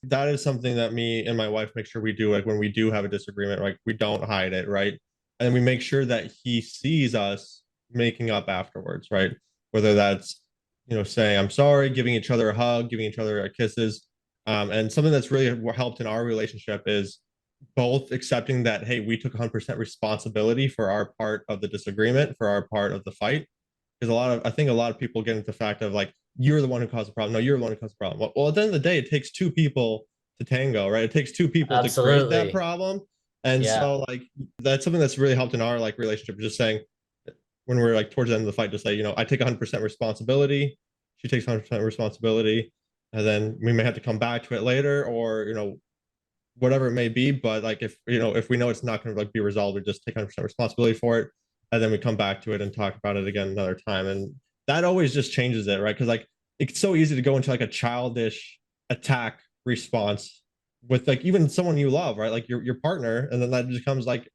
that is something that me and my wife make sure we do. Like when we do have a disagreement, like we don't hide it, right? And we make sure that he sees us making up afterwards, right? Whether that's saying I'm sorry, giving each other a hug, giving each other kisses, and something that's really helped in our relationship is both accepting that, hey, we took 100% responsibility for our part of the disagreement, for our part of the fight. Because I think a lot of people get into the fact of like, you're the one who caused the problem. No, you're the one who caused the problem. Well, at the end of the day, it takes two people to tango, right? It takes two people to create that problem. And so like, that's something that's really helped in our like relationship, just saying when we're like towards the end of the fight, just say, I take 100% responsibility. She takes 100% responsibility. And then we may have to come back to it later, or, whatever it may be. But like, if we know it's not going to like be resolved, we just take 100% responsibility for it. And then we come back to it and talk about it again another time. And that always just changes it, right? Because like, it's so easy to go into like a childish attack response with like even someone you love, right? Like your partner. And then that becomes like,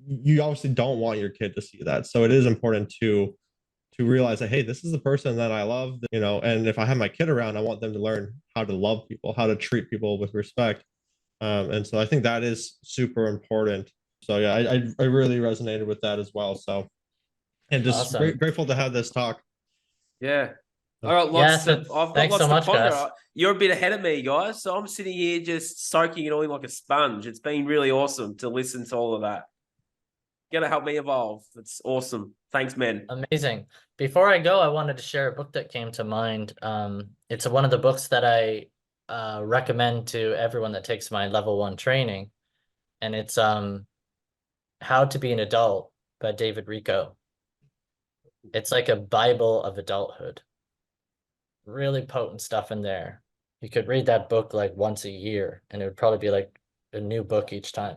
you obviously don't want your kid to see that. So it is important to realize that, hey, this is the person that I love, and if I have my kid around, I want them to learn how to love people, how to treat people with respect. And so I think that is super important. So yeah, I really resonated with that as well. So, and just awesome. grateful to have this talk. Yeah. All right, I've got lots so to much, ponder. guys. You're a bit ahead of me, guys. So I'm sitting here just soaking it all in like a sponge. It's been really awesome to listen to all of that. Gonna help me evolve. It's awesome. Thanks, man. Amazing. Before I go, I wanted to share a book that came to mind. It's one of the books that I recommend to everyone that takes my level 1 training. And it's How to Be an Adult by David Rico. It's like a Bible of adulthood. Really potent stuff in there. You could read that book like once a year, and it would probably be like a new book each time.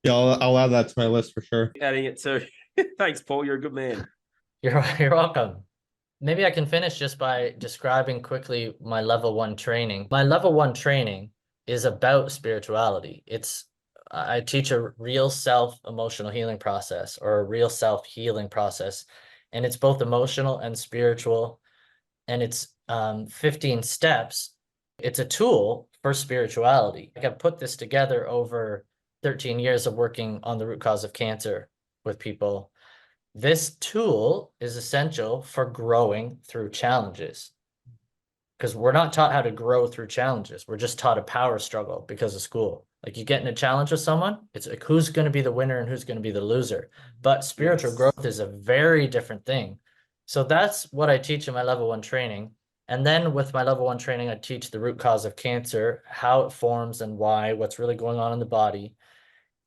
Yeah, I'll add that to my list for sure. Adding it too. Thanks, Paul. You're a good man. You're welcome. Maybe I can finish just by describing quickly my level 1 training. My level 1 training is about spirituality. It's I teach a real self emotional healing process, or a real self healing process. And it's both emotional and spiritual. And it's 15 steps. It's a tool for spirituality. Like, I've put this together over 13 years of working on the root cause of cancer with people. This tool is essential for growing through challenges, because we're not taught how to grow through challenges. We're just taught a power struggle because of school. Like, you get in a challenge with someone, it's like, who's going to be the winner and who's going to be the loser. But spiritual growth is a very different thing. So that's what I teach in my level 1 training. And then with my level 1 training, I teach the root cause of cancer, how it forms and why, what's really going on in the body,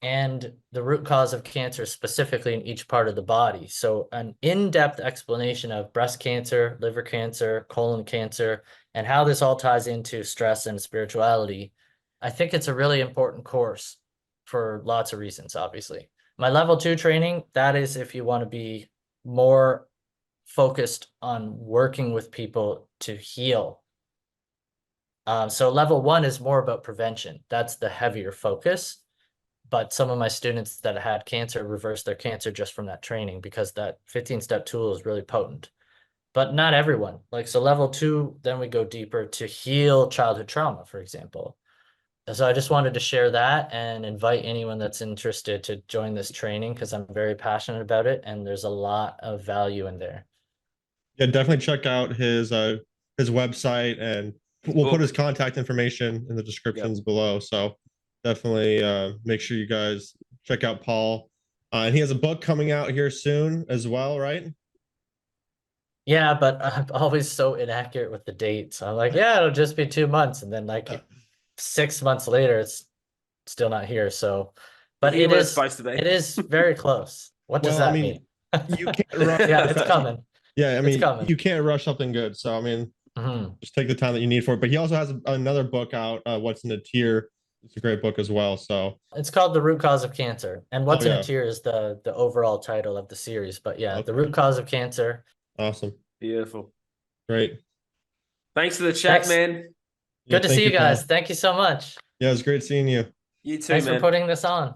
and the root cause of cancer specifically in each part of the body. So an in-depth explanation of breast cancer, liver cancer, colon cancer, and how this all ties into stress and spirituality. I think it's a really important course for lots of reasons, obviously. My level 2 training, that is if you want to be more focused on working with people to heal. So level 1 is more about prevention. That's the heavier focus. But some of my students that had cancer reversed their cancer just from that training, because that 15-step tool is really potent. But not everyone. Like, so level 2, then we go deeper to heal childhood trauma, for example. So I just wanted to share that and invite anyone that's interested to join this training, because I'm very passionate about it and there's a lot of value in there. Yeah, definitely check out his website, and we'll put his contact information in the descriptions below. So definitely make sure you guys check out Paul. And he has a book coming out here soon as well, right? Yeah, but I'm always so inaccurate with the dates. I'm like, yeah, it'll just be 2 months, and then like 6 months later, it's still not here. So, but it is supposed to be. It is very close. What does that mean? You can't rush. Yeah, it's coming. Yeah, I mean, coming. You can't rush something good. So, I mean, just take the time that you need for it. But he also has another book out, What's in a Tear. It's a great book as well. So it's called The Root Cause of Cancer. And What's in a Tear is the overall title of the series. But yeah, The Root Cause of Cancer. Awesome. Beautiful. Great. Thanks for the chat, man. Good to see you guys. Thank you so much. Yeah, it was great seeing you. You too, Thanks man. for putting this on.